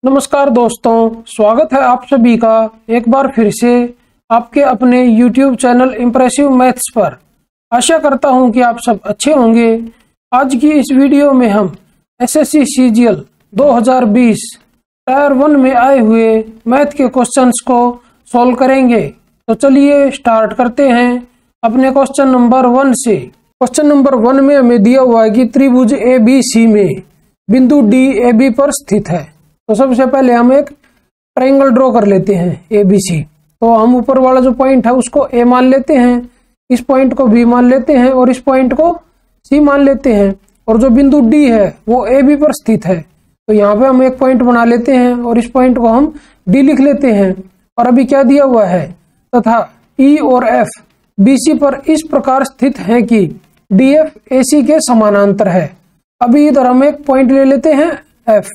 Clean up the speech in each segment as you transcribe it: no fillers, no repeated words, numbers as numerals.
नमस्कार दोस्तों, स्वागत है आप सभी का एक बार फिर से आपके अपने YouTube चैनल इम्प्रेसिव मैथ्स पर। आशा करता हूं कि आप सब अच्छे होंगे। आज की इस वीडियो में हम SSC CGL 2020 टायर 1 में आए हुए मैथ के क्वेश्चंस को सॉल्व करेंगे। तो चलिए स्टार्ट करते हैं अपने क्वेश्चन नंबर 1 से। क्वेश्चन नंबर 1 में हमें दिया हुआ है कि त्रिभुज ABC में बिंदु DAB पर स्थित है। तो सबसे पहले हम एक ट्रायंगल ड्रॉ कर लेते हैं ABC। तो हम ऊपर वाला जो पॉइंट है उसको A मान लेते हैं, इस पॉइंट को B मान लेते हैं और इस पॉइंट को C मान लेते हैं। और जो बिंदु D है वो AB पर स्थित है। तो यहाँ पे हम एक पॉइंट बना लेते हैं और इस पॉइंट को हम D लिख लेते हैं। और अभी क्या दिया हुआ है, तथा E और F BC पर इस प्रकार स्थित है कि DF AC के समानांतर है। अभी इधर हम एक पॉइंट ले लेते हैं F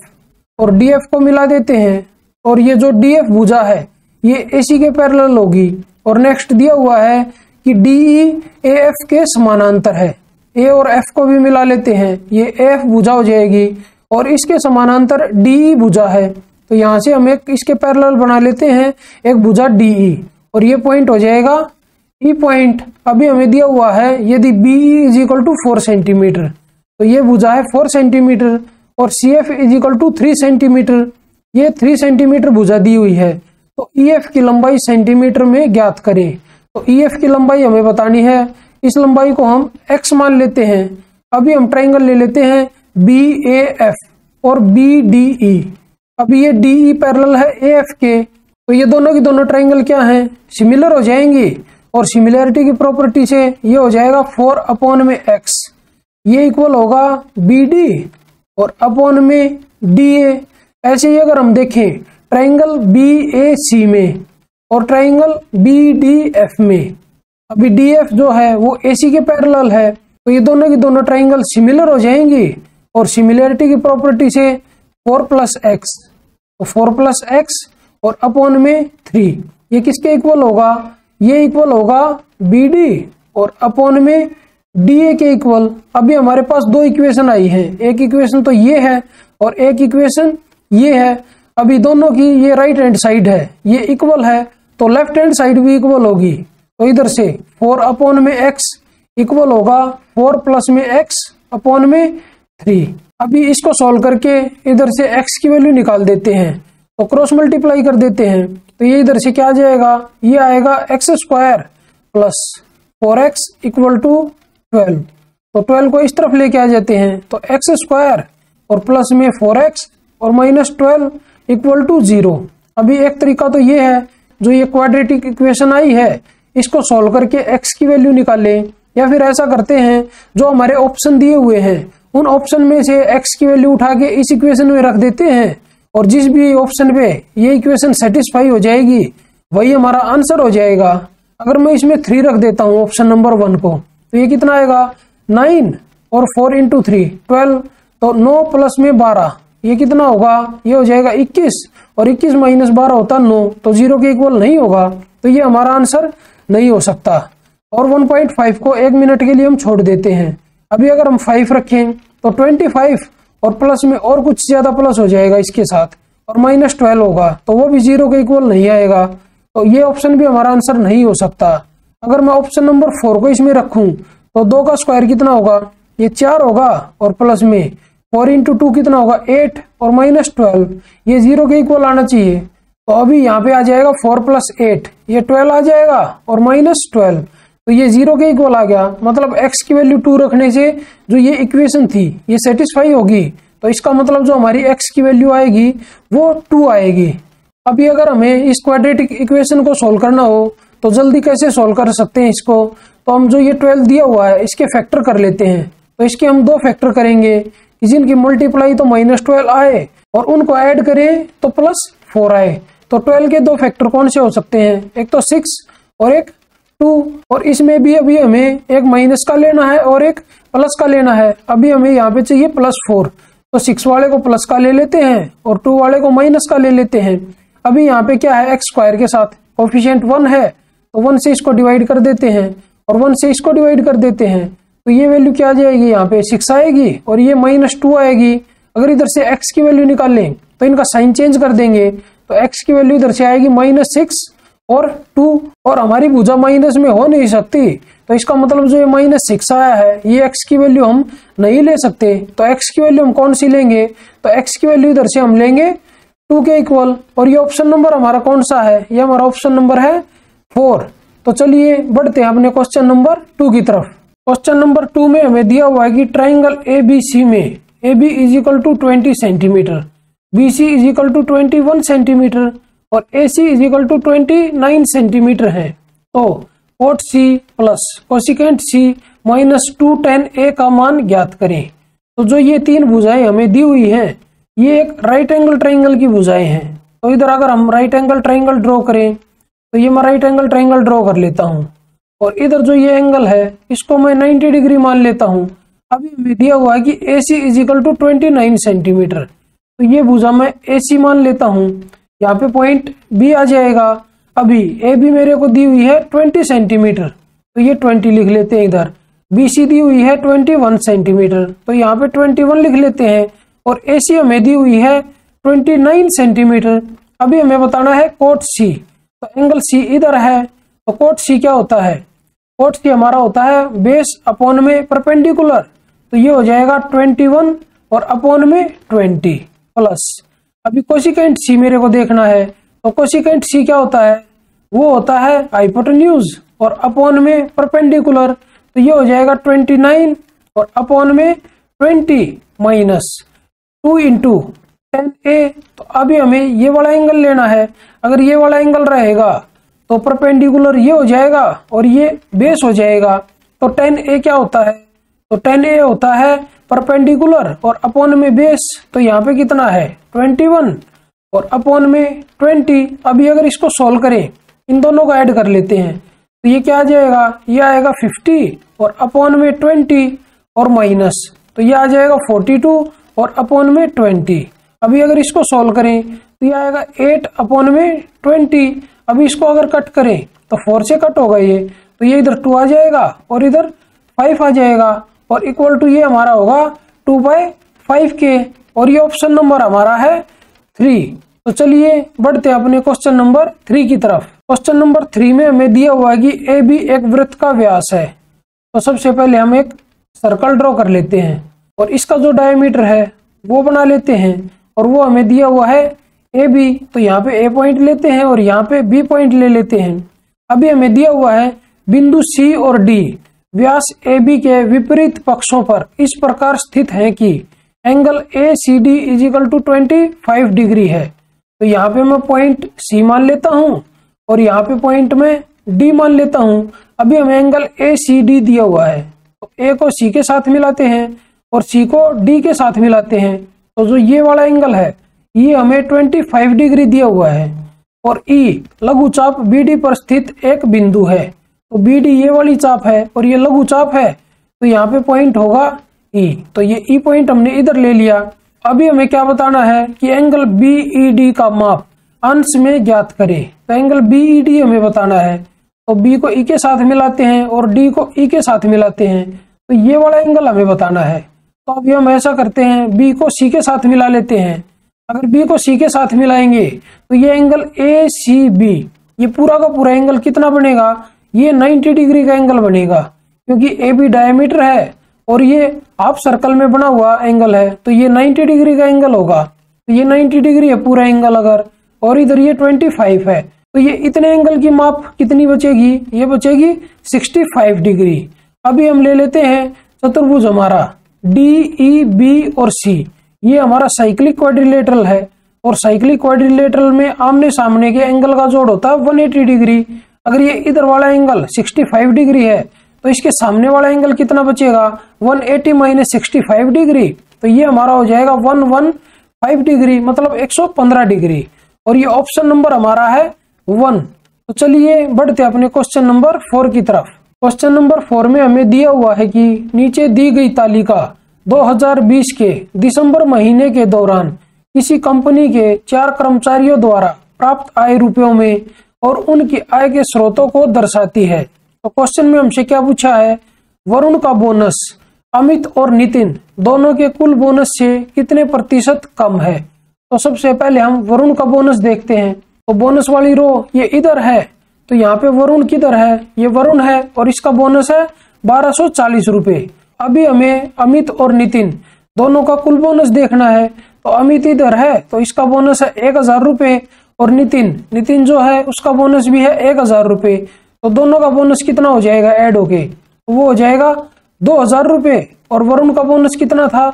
और DF को मिला देते हैं और ये जो DF भुजा है ये AC के पैरेलल होगी। और नेक्स्ट दिया हुआ है कि DE AF के समानांतर है। A और F को भी मिला लेते हैं, ये AF भुजा हो जाएगी और इसके समानांतर DE भुजा है। तो यहाँ से हम एक इसके पैरेलल बना लेते हैं, एक भुजा DE, और ये पॉइंट हो जाएगा E पॉइंट। अभी हमें दिया हुआ है यदि BE = 4 सेंटीमीटर, तो ये भुजा है 4 सेंटीमीटर और CF = 3 सेंटीमीटर, ये 3 सेंटीमीटर भुजा दी हुई है। तो EF की लंबाई सेंटीमीटर में ज्ञात करें। तो EF की लंबाई हमें बतानी है, इस लंबाई को हम x मान लेते हैं। अभी हम ट्रायंगल ले लेते हैं BAF और BDE। अभी ये DE पैरेलल है AF के, तो ये दोनों की दोनों ट्रायंगल क्या हैं, सिमिलर हो जाएंगी। और सिमिलैरिटी की प्रॉपर्टी से ये हो जाएगा 4/x, ये इक्वल होगा BD और अपॉन में DA। ऐसे ही अगर हम देखें ट्रायंगल BAC में और ट्रायंगल BDF में, अभी DF जो है वो AC के पैरेलल है, तो ये दोनों की दोनों ट्रायंगल सिमिलर हो जाएंगी। और सिमिलैरिटी की प्रॉपर्टी से 4+x, तो 4+x और अपॉन में 3, ये किसके इक्वल होगा, ये इक्वल होगा BD और अपॉन में DA के इक्वल। अभी हमारे पास दो इक्वेशन आई हैं, एक इक्वेशन तो ये है और एक इक्वेशन ये है। अभी दोनों की ये राइट हैंड साइड है, ये इक्वल है, तो लेफ्ट हैंड साइड भी इक्वल होगी। तो इधर से 4/x इक्वल होगा 4+x अपॉन में 3। अभी इसको सॉल्व करके इधर से x की वैल्यू निकाल देते हैं, तो क्रॉस मल्टीप्लाई कर देते हैं। तो ये इधर से क्या आ जाएगा, ये आएगा x² + 4x = 12। तो 12 को इस तरफ लेके आ जाते हैं, तो x² और प्लस में 4x और -12 = 0। अभी एक तरीका तो ये है, जो ये क्वाड्रेटिक इक्वेशन आई है इसको सॉल्व करके x की वैल्यू निकालें, या फिर ऐसा करते हैं जो हमारे ऑप्शन दिए हुए हैं उन ऑप्शन में से x की वैल्यू उठा के इस इक्वेशन में रख देते हैं और जिस भी ऑप्शन पे ये इक्वेशन सेटिस्फाई हो जाएगी वही हमारा आंसर हो जाएगा। अगर मैं इसमें 3 रख देता हूँ ऑप्शन नंबर 1 को, तो ये कितना आएगा 9 और 4 × 3 12, तो 9 प्लस में 12, ये कितना होगा, ये हो जाएगा 21 और 21 - 12 होता 9, तो 0 के इक्वल नहीं होगा। तो ये हमारा आंसर नहीं हो सकता। और 1.5 को 1 मिनट के लिए हम छोड़ देते हैं। अभी अगर हम 5 रखें तो 25 और प्लस में और कुछ ज्यादा प्लस हो जाएगा इसके साथ और -12 होगा, तो वो भी 0 के इक्वल नहीं आएगा। तो ये ऑप्शन भी हमारा आंसर नहीं हो सकता। अगर मैं ऑप्शन नंबर 4 को इसमें रखूं तो 2 का स्क्वायर कितना होगा, ये 4 होगा और प्लस में 4 × 2 कितना होगा 8 और -12, ये 0 के इक्वल आना चाहिए। तो अभी यहाँ पे आ जाएगा 4 + 8, ये 12 आ जाएगा और -12, तो ये 0 के इक्वल आ गया। मतलब x की वैल्यू 2 रखने से जो ये इक्वेशन थी ये सेटिस्फाई होगी। तो इसका मतलब जो हमारी x की वैल्यू आएगी वो 2 आएगी। अभी अगर हमें इस क्वाड्रेटिक इक्वेशन को सोल्व करना हो तो जल्दी कैसे सोल्व कर सकते हैं इसको, तो हम जो ये 12 दिया हुआ है इसके फैक्टर कर लेते हैं। तो इसके हम 2 फैक्टर करेंगे, जिनकी मल्टीप्लाई तो -12 आए और उनको ऐड करें तो +4 आए। तो 12 के 2 फैक्टर कौन से हो सकते हैं, एक तो 6 और एक 2, और इसमें भी अभी हमें एक माइनस का लेना है और एक प्लस का लेना है। अभी हमें यहाँ पे चाहिए +4, तो 6 वाले को प्लस का ले लेते हैं और 2 वाले को माइनस का ले लेते हैं। अभी यहाँ पे क्या है, x² के साथ कोफिशिएंट 1 है, तो 1 से इसको डिवाइड कर देते हैं और 1 से इसको डिवाइड कर देते हैं। तो ये वैल्यू क्या आ जाएगी, यहाँ पे 6 आएगी और ये -2 आएगी। अगर इधर से x की वैल्यू निकालें तो इनका साइन चेंज कर देंगे तो x की वैल्यू इधर से आएगी -6 और 2, और हमारी भुजा माइनस में हो नहीं सकती, तो इसका मतलब जो ये -6 आया है ये x की वैल्यू हम नहीं ले सकते। तो x की वैल्यू हम कौन सी लेंगे, तो x की वैल्यू इधर से हम लेंगे 2 के इक्वल, और ये ऑप्शन नंबर हमारा कौन सा है, ये हमारा ऑप्शन नंबर है 4। तो चलिए बढ़ते हैं अपने क्वेश्चन नंबर 2 की तरफ। क्वेश्चन नंबर 2 में हमें दिया हुआ है कि ट्राइंगल ABC में AB = 20 सेंटीमीटर, BC = 21 सेंटीमीटर और AC = 29 सेंटीमीटर है। तो cot C plus cosecant C minus 2 tan A का मान ज्ञात करें। तो जो ये तीन भुजाएं हमें दी हुई हैं ये एक राइट एंगल ट्राइंगल की भुजाएं हैं। तो इधर अगर हम राइट एंगल ट्राइंगल ड्रॉ करें तो ये मैं राइट एंगल ट्राइंगल ड्रॉ कर लेता हूँ, और इधर जो ये एंगल है इसको मैं 90 डिग्री मान लेता हूँ। अभी हमें दिया हुआ है कि AC = 29 सेंटीमीटर, तो ये भुजा मैं AC मान लेता हूँ। यहाँ पे पॉइंट B आ जाएगा। अभी AB मेरे को दी हुई है 20 सेंटीमीटर, तो ये 20 लिख लेते हैं। इधर BC दी हुई है 21 सेंटीमीटर, तो यहाँ पे 21 लिख लेते हैं, और AC हमें दी हुई है 29 सेंटीमीटर। अभी हमें बताना है cot C, तो एंगल C इधर है, तो cot C क्या होता है, cot C हमारा होता है बेस अपॉन में परपेंडिकुलर, तो ये हो जाएगा 21 और अपॉन में 20 प्लस। अभी कोसिकेंट C मेरे को देखना है, तो कोसिकेंट C क्या होता है, वो होता है हाइपोटेन्यूज और अपॉन में परपेंडिकुलर, तो ये हो जाएगा 29 और अपॉन में 20 माइनस 2 इंटू tan A। तो अभी हमें ये वाला एंगल लेना है। अगर ये वाला एंगल रहेगा तो परपेंडिकुलर ये हो जाएगा और ये बेस हो जाएगा। तो tan A क्या होता है, तो tan A होता है परपेंडिकुलर और अपॉन में बेस, तो यहाँ पे कितना है 21 और अपॉन में 20। अभी अगर इसको सॉल्व करें, इन दोनों को ऐड कर लेते हैं, तो ये क्या आ जाएगा, ये आएगा 50 और अपॉन में 20 और माइनस, तो ये आ जाएगा 42 और अपॉन में 20। अभी अगर इसको सॉल्व करें तो ये आएगा 8 अपॉन में 20। अभी इसको अगर कट करें तो 4 से कट होगा ये, तो ये इधर 2 आ जाएगा और इधर 5 आ जाएगा, और इक्वल टू ये हमारा होगा 2/5 के, और ये ऑप्शन नंबर हमारा है 3। तो चलिए बढ़ते हैं अपने क्वेश्चन नंबर 3 की तरफ। क्वेश्चन नंबर 3 में हमें दिया हुआ है कि AB एक वृत्त का व्यास है। तो सबसे पहले हम एक सर्कल ड्रॉ कर लेते हैं और इसका जो डायमीटर है वो बना लेते हैं, और वो हमें दिया हुआ है AB। तो यहाँ पे A पॉइंट लेते हैं और यहाँ पे B पॉइंट ले लेते हैं। अभी हमें दिया हुआ है बिंदु C और D व्यास AB के विपरीत पक्षों पर इस प्रकार स्थित है कि एंगल ACD = 25 डिग्री है। तो यहाँ पे मैं पॉइंट C मान लेता हूँ और यहाँ पे पॉइंट में D मान लेता हूँ। अभी हमें एंगल ACD दिया हुआ है, तो A को C के साथ मिलाते हैं और C को D के साथ मिलाते हैं। तो जो ये वाला एंगल है ये हमें 25 डिग्री दिया हुआ है, और E लघु चाप BD पर स्थित एक बिंदु है। तो BD ये वाली चाप है और ये लघु चाप है, तो यहाँ पे पॉइंट होगा E। तो ये E पॉइंट हमने इधर ले लिया। अभी हमें क्या बताना है कि एंगल BED का माप अंश में ज्ञात करें। तो एंगल BED हमें बताना है, तो B को E के साथ मिलाते हैं और D को E के साथ मिलाते हैं, तो ये वाला एंगल हमें बताना है। तो अभी हम ऐसा करते हैं, B को C के साथ मिला लेते हैं। अगर B को C के साथ मिलाएंगे तो ये एंगल ACB, ये पूरा का पूरा एंगल कितना बनेगा, ये 90 डिग्री का एंगल बनेगा, क्योंकि AB डायमीटर है और ये हाफ सर्कल में बना हुआ एंगल है, तो ये 90 डिग्री का एंगल होगा। तो ये 90 डिग्री है पूरा एंगल अगर, और इधर ये 25 है, तो ये इतने एंगल की माप कितनी बचेगी, ये बचेगी 65 डिग्री। अभी हम ले लेते हैं चतुर्भुज हमारा DEB और C, ये हमारा साइक्लिक क्वाड्रिलेटरल है, और साइक्लिक क्वाड्रिलेटरल में आमने सामने के एंगल का जोड़ होता है 180 डिग्री। अगर ये इधर वाला एंगल 65 डिग्री है तो इसके सामने वाला एंगल कितना बचेगा, 180 माइनस 65 डिग्री, तो ये हमारा हो जाएगा 115 डिग्री, मतलब 115 डिग्री, और ये ऑप्शन नंबर हमारा है 1। तो चलिए बढ़ते अपने क्वेश्चन नंबर 4 की तरफ। क्वेश्चन नंबर 4 में हमें दिया हुआ है कि नीचे दी गई तालिका 2020 के दिसंबर महीने के दौरान किसी कंपनी के 4 कर्मचारियों द्वारा प्राप्त आय रुपयों में और उनकी आय के स्रोतों को दर्शाती है। तो क्वेश्चन में हमसे क्या पूछा है, वरुण का बोनस अमित और नितिन दोनों के कुल बोनस से कितने प्रतिशत कम है। तो सबसे पहले हम वरुण का बोनस देखते हैं। तो बोनस वाली रो ये इधर है, तो यहाँ पे वरुण किधर है, ये वरुण है और इसका बोनस है 1240 रुपए। अभी हमें अमित और नितिन दोनों का कुल बोनस देखना है। तो अमित इधर है तो इसका बोनस है 1000 रुपए और नितिन जो है उसका बोनस भी है 1000 रुपए। तो दोनों का बोनस कितना हो जाएगा ऐड होके, तो वो हो जाएगा 2000 रुपए। और वरुण का बोनस कितना था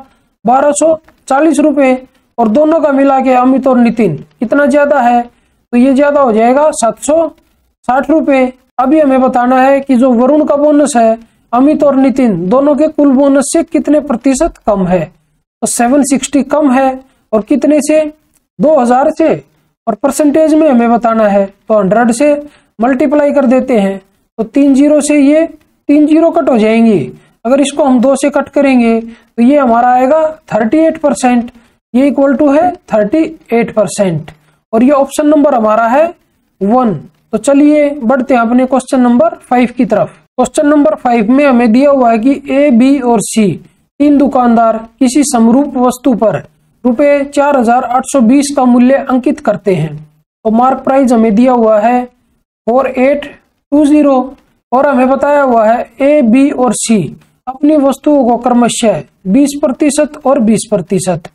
1240 रुपए और दोनों का मिला के अमित और नितिन कितना ज्यादा है, तो ये ज्यादा हो जाएगा 760 रुपए। अभी हमें बताना है कि जो वरुण का बोनस है अमित और नितिन दोनों के कुल बोनस से कितने प्रतिशत कम है। तो 760 कम है और कितने से 2000 से, और परसेंटेज में हमें बताना है तो 100 से मल्टीप्लाई कर देते हैं। तो 3 जीरो से ये 3 जीरो कट हो जाएंगे। अगर इसको हम 2 से कट करेंगे तो ये हमारा आएगा 38%, ये इक्वल टू है 38%। और ये ऑप्शन नंबर हमारा है 1। तो चलिए बढ़ते हैं अपने क्वेश्चन नंबर 5 की तरफ। क्वेश्चन नंबर 5 में हमें दिया हुआ है कि ए, बी और सी 3 दुकानदार किसी समरूप वस्तु पर रुपए 4820 का मूल्य अंकित करते हैं। तो मार्क प्राइस हमें दिया हुआ है 4820 और हमें बताया हुआ है ए, बी और सी अपनी वस्तुओं को क्रमशः 20% और 20%,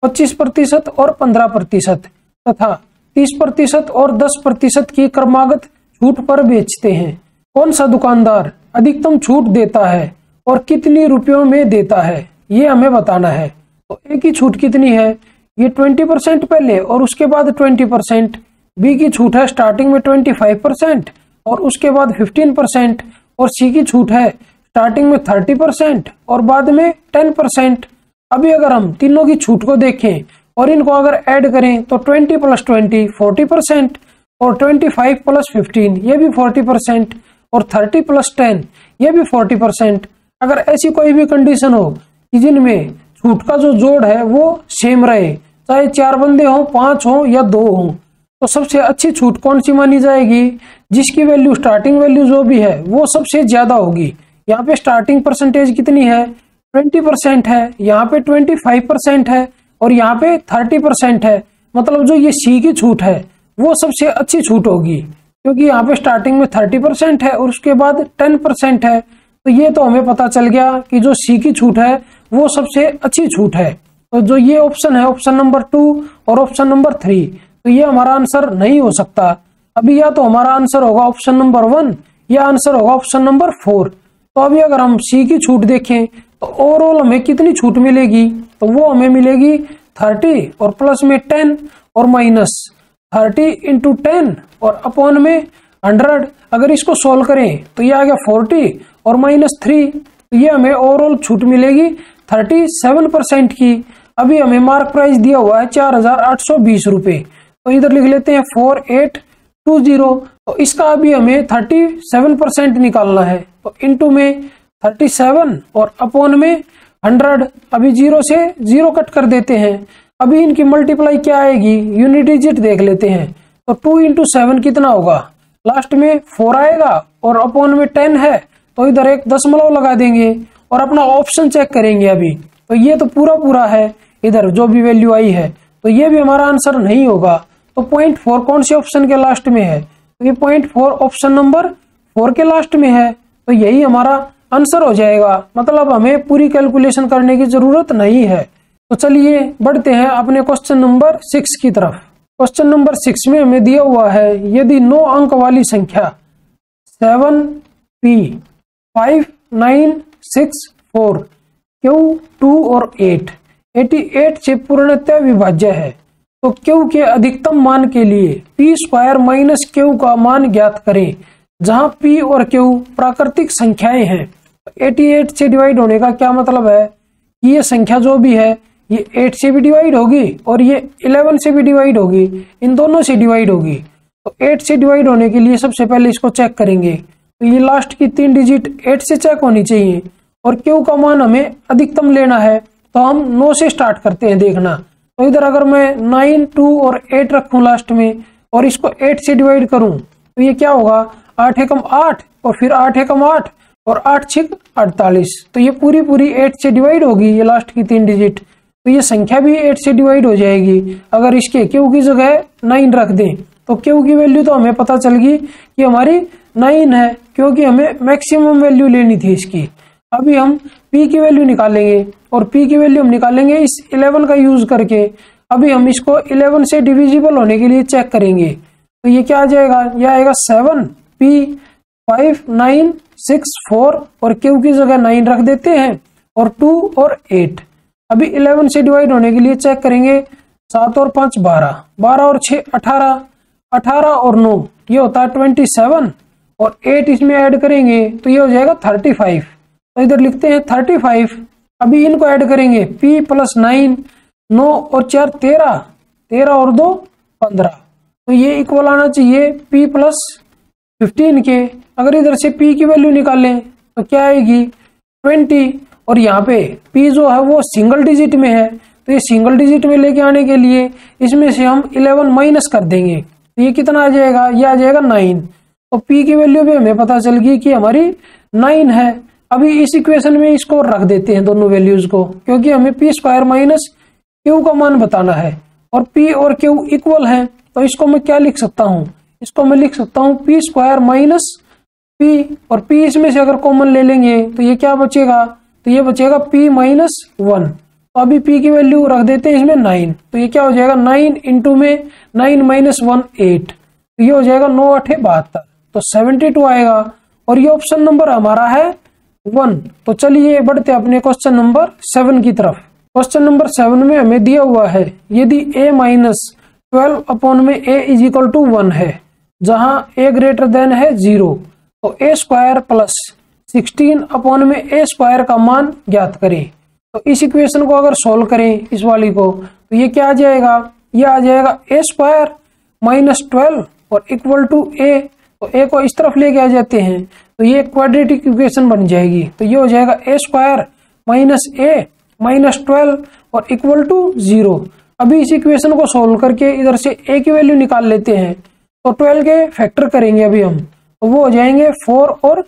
25% और 15% तथा 30% और 10% की क्रमागत छूट पर बेचते हैं। कौन सा दुकानदार अधिकतम छूट देता है और कितनी रुपयों में देता है, ये हमें बताना है। तो ए की छूट कितनी है, ये 20% पहले और उसके बाद 20%। बी की छूट है स्टार्टिंग में 25% और उसके बाद 15%। और सी की छूट है स्टार्टिंग में 30% और बाद में 10%। अभी अगर हम तीनों की छूट को देखें और इनको अगर ऐड करें तो 20 + 20 40% और 25 + 15 ये भी 40% और 30 + 10 ये भी 40%। अगर ऐसी कोई भी कंडीशन हो कि जिनमें छूट का जो जोड़ है वो सेम रहे, चाहे 4 बंदे हो, 5 हो या 2 हो, तो सबसे अच्छी छूट कौन सी मानी जाएगी, जिसकी वैल्यू स्टार्टिंग वैल्यू जो भी है वो सबसे ज्यादा होगी। यहाँ पे स्टार्टिंग परसेंटेज कितनी है 20% है, यहाँ पे 25% है और यहाँ पे 30% है। मतलब जो ये सी की छूट है वो सबसे अच्छी छूट होगी, क्योंकि यहाँ पे स्टार्टिंग में 30% है और उसके बाद 10% है। तो ये तो हमें पता चल गया कि जो सी की छूट है वो सबसे अच्छी छूट है। तो जो ये ऑप्शन है ऑप्शन नंबर 2 और ऑप्शन नंबर 3, तो ये हमारा आंसर नहीं हो सकता। अभी या तो हमारा आंसर होगा ऑप्शन नंबर 1 या आंसर होगा ऑप्शन नंबर 4। तो अभी अगर हम सी की छूट देखें तो ओवरऑल हमें कितनी छूट मिलेगी, तो वो हमें मिलेगी 30 और प्लस में 10 और माइनस 30 × 10 और अपॉन में 100। अगर इसको सोल्व करें तो ये आ गया 40 और -3, तो ये हमें ओवरऑल छूट मिलेगी 37% की। अभी हमें मार्क प्राइस दिया हुआ है 4820 रुपए, तो इधर लिख लेते हैं 4820। तो इसका अभी हमें 37% निकालना है, तो इनटू में 37 और अपॉन में 100। अभी 0 से 0 कट कर देते हैं। अभी इनकी मल्टीप्लाई क्या आएगी, यूनिट डिजिट देख लेते हैं। तो 2 × 7 कितना होगा, लास्ट में 4 आएगा और अपॉन में 10 है, तो इधर एक दशमलव लगा देंगे और अपना ऑप्शन चेक करेंगे। अभी तो ये तो पूरा है, इधर जो भी वैल्यू आई है, तो ये भी हमारा आंसर नहीं होगा। तो 0.4 कौन से ऑप्शन के लास्ट में है, तो ये 0.4 ऑप्शन नंबर 4 के लास्ट में है, तो यही हमारा आंसर हो जाएगा। मतलब हमें पूरी कैलकुलेशन करने की जरूरत नहीं है। तो चलिए बढ़ते हैं अपने क्वेश्चन नंबर 6 की तरफ। क्वेश्चन नंबर 6 में हमें दिया हुआ है, यदि 9 अंक वाली संख्या 7P 5 9 6 4 Q 2 और 8 88 से पूर्णतः विभाज्य है, तो Q के अधिकतम मान के लिए P² - Q का मान ज्ञात करें, जहां P और Q प्राकृतिक संख्याएं हैं। 88 से डिवाइड होने का क्या मतलब है कि ये संख्या जो भी है ये 8 से भी डिवाइड होगी और ये 11 से भी डिवाइड होगी, इन दोनों से डिवाइड होगी। तो 8 से डिवाइड होने के लिए सबसे पहले इसको चेक करेंगे, तो ये लास्ट की 3 डिजिट 8 से चेक होनी चाहिए और Q का मान हमें अधिकतम लेना है, तो हम 9 से स्टार्ट करते हैं देखना। तो इधर अगर मैं 9 2 और 8 रखूं लास्ट में और इसको 8 से डिवाइड करूं तो ये क्या होगा, 8 एकम 8 और फिर 8 एकम 8 और 8 6 48। तो ये पूरी 8 से डिवाइड होगी ये लास्ट की 3 डिजिट, तो तो ये संख्या भी 8 से डिवाइड हो जाएगी। अगर इसके क्यू की जगह 9 रख दें तो क्यू की वैल्यू तो हमें पता चल गई कि हमारी 9 है, क्योंकि हमें मैक्सिमम वैल्यू लेनी थी इसकी। अभी हम पी की वैल्यू निकालेंगे और पी की वैल्यू हम निकालेंगे इस 11 का यूज करके। अभी हम इसको 11 से डिविजिबल होने के लिए चेक करेंगे। तो ये क्या आ जाएगा, यह आएगा 7 पी 5 9 6 4 और क्यू की जगह 9 रख देते हैं और 2 और 8। अभी 11 से डिवाइड होने के लिए चेक करेंगे। 7 और 5 12, 12 और 6 18, 18 और 9 ये होता है 27 और 8 इसमें ऐड करेंगे तो ये हो जाएगा 35। तो इधर लिखते हैं 35। अभी इनको ऐड करेंगे p प्लस 9, 9 और 4 13, 13 और 2 15। तो ये इक्वल आना चाहिए p प्लस 15 के। अगर इधर से p की वैल्यू निकालें तो क्या आएगी 20, और यहाँ पे p जो है वो सिंगल डिजिट में है, तो ये सिंगल डिजिट में लेके आने के लिए इसमें से हम 11 माइनस कर देंगे। तो ये कितना आ जाएगा, ये आ जाएगा 9। तो p की वैल्यू भी हमें पता चल गई कि हमारी 9 है। अभी इस इक्वेशन में इसको रख देते हैं दोनों वैल्यूज को, क्योंकि हमें पी स्क्वायर माइनस क्यू का मान बताना है और p और q इक्वल है। तो इसको मैं क्या लिख सकता हूँ, इसको मैं लिख सकता हूँ पी स्क्वायर माइनस p, और p इसमें से अगर कॉमन ले लेंगे तो ये क्या बचेगा, तो ये बचेगा p माइनस 1। तो अभी p की वैल्यू रख देते हैं इसमें 9। तो ये क्या हो जाएगा 9 इंटू में 9 माइनस 1 8, तो ये हो जाएगा 9 8 72, तो 72 आएगा। और ये ऑप्शन नंबर हमारा है 1। तो चलिए बढ़ते अपने क्वेश्चन नंबर 7 की तरफ। क्वेश्चन नंबर 7 में हमें दिया हुआ है यदि a माइनस 12 अपॉन में a इज इक्वल टू 1 है, जहां a ग्रेटर देन है 0, तो a स्क्वायर प्लस 16 अपॉन में a स्क्वायर का मान ज्ञात करें। तो इस इक्वेशन को अगर सोल्व करें इस वाली को, तो ये क्या आ जाएगा, ये आ जाएगा a स्क्वायर माइनस 12 और इक्वल टू a। तो a को इस तरफ लेके आ जाते हैं तो ये क्वाड्रेटिक इक्वेशन बन जाएगी। तो ये हो जाएगा a square minus a minus 12 और इक्वल टू 0। अभी इस इक्वेशन को सोल्व करके इधर से a की वैल्यू निकाल लेते हैं। तो 12 के फैक्टर करेंगे अभी हम, तो वो हो जाएंगे 4 और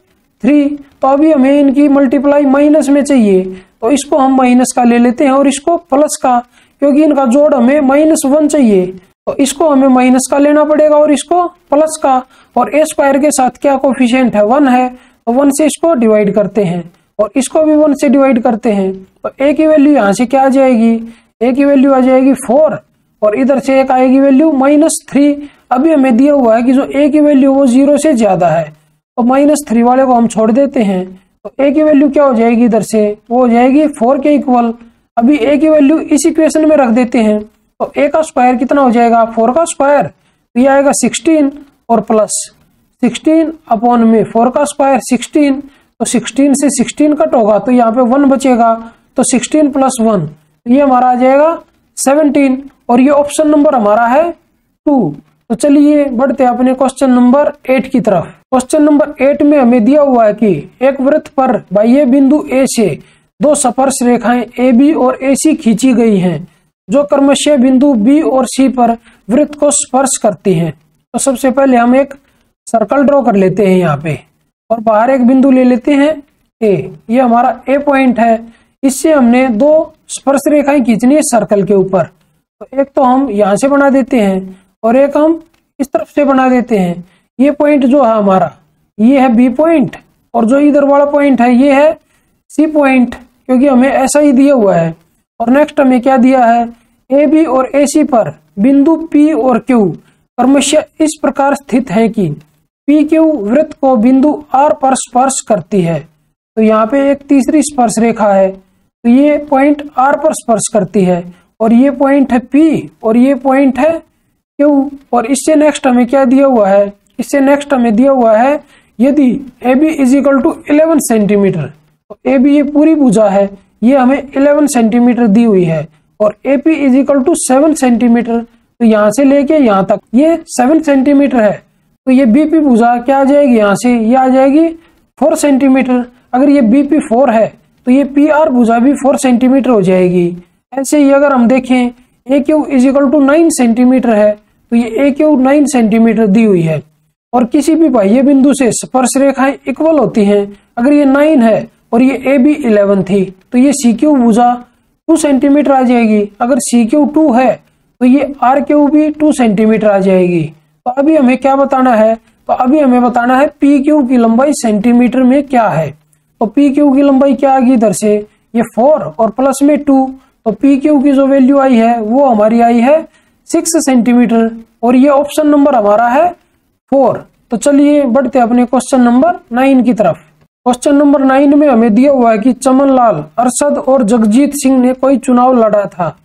3। तो अभी हमें इनकी मल्टीप्लाई माइनस में चाहिए, तो इसको हम माइनस का ले लेते हैं और इसको प्लस का, क्योंकि इनका जोड़ हमें -1 चाहिए। तो इसको हमें माइनस का लेना पड़ेगा और इसको प्लस का, और a स्क्वायर के साथ क्या कोफिशिएंट है 1 है, तो 1 से इसको डिवाइड करते हैं और इसको भी 1 से डिवाइड करते हैं। तो a की वैल्यू यहाँ से क्या आ जाएगी, a की वैल्यू आ जाएगी 4 और इधर से एक आएगी वैल्यू -3। अभी हमें दिया हुआ है कि जो a की वैल्यू वो 0 से ज्यादा है, तो -3 वाले को हम छोड़ देते हैं। तो a की वैल्यू क्या हो जाएगी इधर से, वो हो जाएगी 4 के इक्वल। अभी a की वैल्यू इस इक्वेशन में रख देते हैं, तो a का स्क्वायर कितना हो जाएगा 4 का स्क्वायर, तो ये आएगा 16 और प्लस 16 अपॉन में 4 का स्क्वायर 16, तो 16 से 16 कट होगा तो यहाँ पे 1 बचेगा, तो 16 प्लस 1 ये हमारा आ जाएगा 17। और ये ऑप्शन नंबर हमारा है 2। तो चलिए बढ़ते हैं अपने क्वेश्चन नंबर 8 की तरफ। क्वेश्चन नंबर 8 में हमें दिया हुआ है कि एक वृत्त पर बाह्य बिंदु A से 2 स्पर्श रेखाएं AB और AC खींची गई हैं, जो क्रमशः बिंदु B और C पर वृत्त को स्पर्श करती हैं। तो सबसे पहले हम एक सर्कल ड्रॉ कर लेते हैं यहाँ पे, और बाहर एक बिंदु ले लेते हैं A। ये हमारा A पॉइंट है, इससे हमने 2 स्पर्श रेखाएं खींचनी है सर्कल के ऊपर। तो एक तो हम यहाँ से बना देते हैं और एक हम इस तरफ से बना देते हैं। ये पॉइंट जो है हमारा ये है B पॉइंट, और जो इधर वाला पॉइंट है ये है C पॉइंट, क्योंकि हमें ऐसा ही दिया हुआ है। और नेक्स्ट हमें क्या दिया है, AB और AC पर बिंदु P और Q क्रमशः इस प्रकार स्थित है कि PQ वृत्त को बिंदु R पर स्पर्श करती है। तो यहाँ पे एक तीसरी स्पर्श रेखा है, तो ये पॉइंट R पर स्पर्श करती है, और ये पॉइंट है P और ये पॉइंट है Q। और इससे नेक्स्ट हमें क्या दिया हुआ है, इससे नेक्स्ट हमें दिया हुआ है यदि AB is equal to 11 centimetre, तो AB ये पूरी भुजा है, ये हमें 11 सेंटीमीटर दी हुई है, और AP is equal to 7 centimetre, तो यहाँ से लेके यहाँ तक ये 7 सेंटीमीटर है। तो ये BP भुजा क्या आ जाएगी, यहाँ से ये आ जाएगी 4 सेंटीमीटर। अगर ये BP 4 है तो ये PR भुजा भी 4 सेंटीमीटर हो जाएगी। ऐसे ही अगर हम देखें AQ is equal to 9 centimetre है, तो ये AQ 9 सेंटीमीटर दी हुई है। और किसी भी बाह्य बिंदु से स्पर्श रेखाएं इक्वल होती हैं। अगर ये 9 है और ये AB 11 थी, तो ये CQ भुजा 2 सेंटीमीटर आ जाएगी। अगर CQ 2 है तो ये RQ भी 2 सेंटीमीटर आ जाएगी। तो अभी हमें क्या बताना है, तो अभी हमें बताना है PQ की लंबाई सेंटीमीटर में क्या है। तो PQ की लंबाई क्या आएगी, इधर से ये 4 और प्लस में 2, तो PQ की जो वैल्यू आई है वो हमारी आई है 6 सेंटीमीटर, और ये ऑप्शन नंबर हमारा है 4। तो चलिए बढ़ते अपने क्वेश्चन नंबर 9 की तरफ। क्वेश्चन नंबर 9 में हमें दिया हुआ है कि चमनलाल, अरशद और जगजीत सिंह ने कोई चुनाव लड़ा था।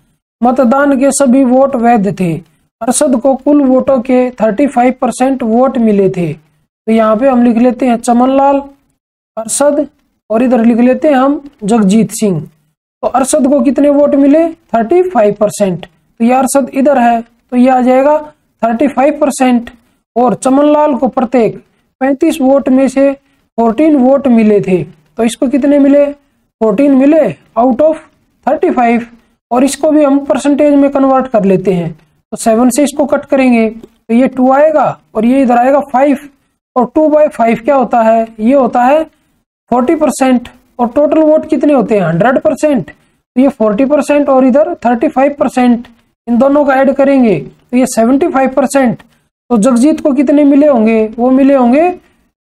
मतदान के सभी वोट वैध थे। अरशद को कुल वोटों के 35% वोट मिले थे। तो यहाँ पे हम लिख लेते हैं चमनलाल, अरशद, और इधर लिख लेते हैं हम जगजीत सिंह। तो अरशद को कितने वोट मिले, 35%। तो ये अरशद इधर है तो ये आ जाएगा 35%, और चमनलाल को प्रत्येक 35 वोट में से 14 वोट मिले थे। तो इसको कितने मिले, 14 मिले आउट ऑफ 35, और इसको भी हम परसेंटेज में कन्वर्ट कर लेते हैं। तो 7 से इसको कट करेंगे तो ये 2 आएगा, और ये इधर आएगा 5, और 2/5 क्या होता है, ये होता है 40%। और टोटल वोट कितने होते हैं, 100%। तो ये 40% और इधर 35%, इन दोनों का ऐड करेंगे तो ये 75%। तो जगजीत को कितने मिले होंगे, वो मिले होंगे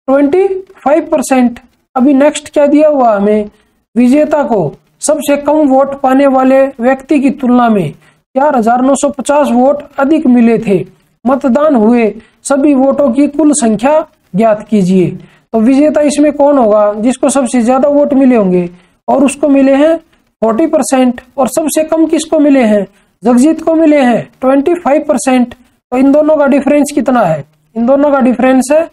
25%। अभी नेक्स्ट क्या दिया हुआ हमें, विजेता को सबसे कम वोट पाने वाले व्यक्ति की तुलना में 4950 वोट अधिक मिले थे। मतदान हुए सभी वोटों की कुल संख्या ज्ञात कीजिए। तो विजेता इसमें कौन होगा, जिसको सबसे ज्यादा वोट मिले होंगे, और उसको मिले हैं 40%, और सबसे कम किसको मिले हैं, जगजीत को मिले हैं 25%। तो इन दोनों का डिफरेंस कितना है, इन दोनों का डिफरेंस है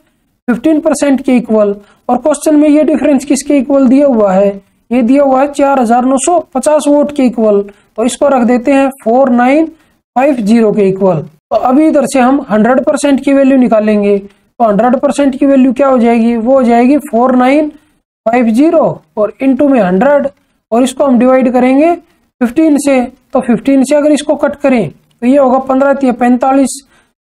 15% के इक्वल। और क्वेश्चन में ये डिफरेंस किसके इक्वल दिया हुआ है, ये दिया हुआ है 4950 वोट के इक्वल। तो इसको रख देते हैं 4950 के इक्वल। तो अभी इधर से हम 100% की वैल्यू निकालेंगे। तो 100% की वैल्यू क्या हो जाएगी, वो हो जाएगी 4950 और इंटू में 100, और इसको हम डिवाइड करेंगे 15 से। तो 15 से अगर इसको कट करें तो ये होगा 15×3=45,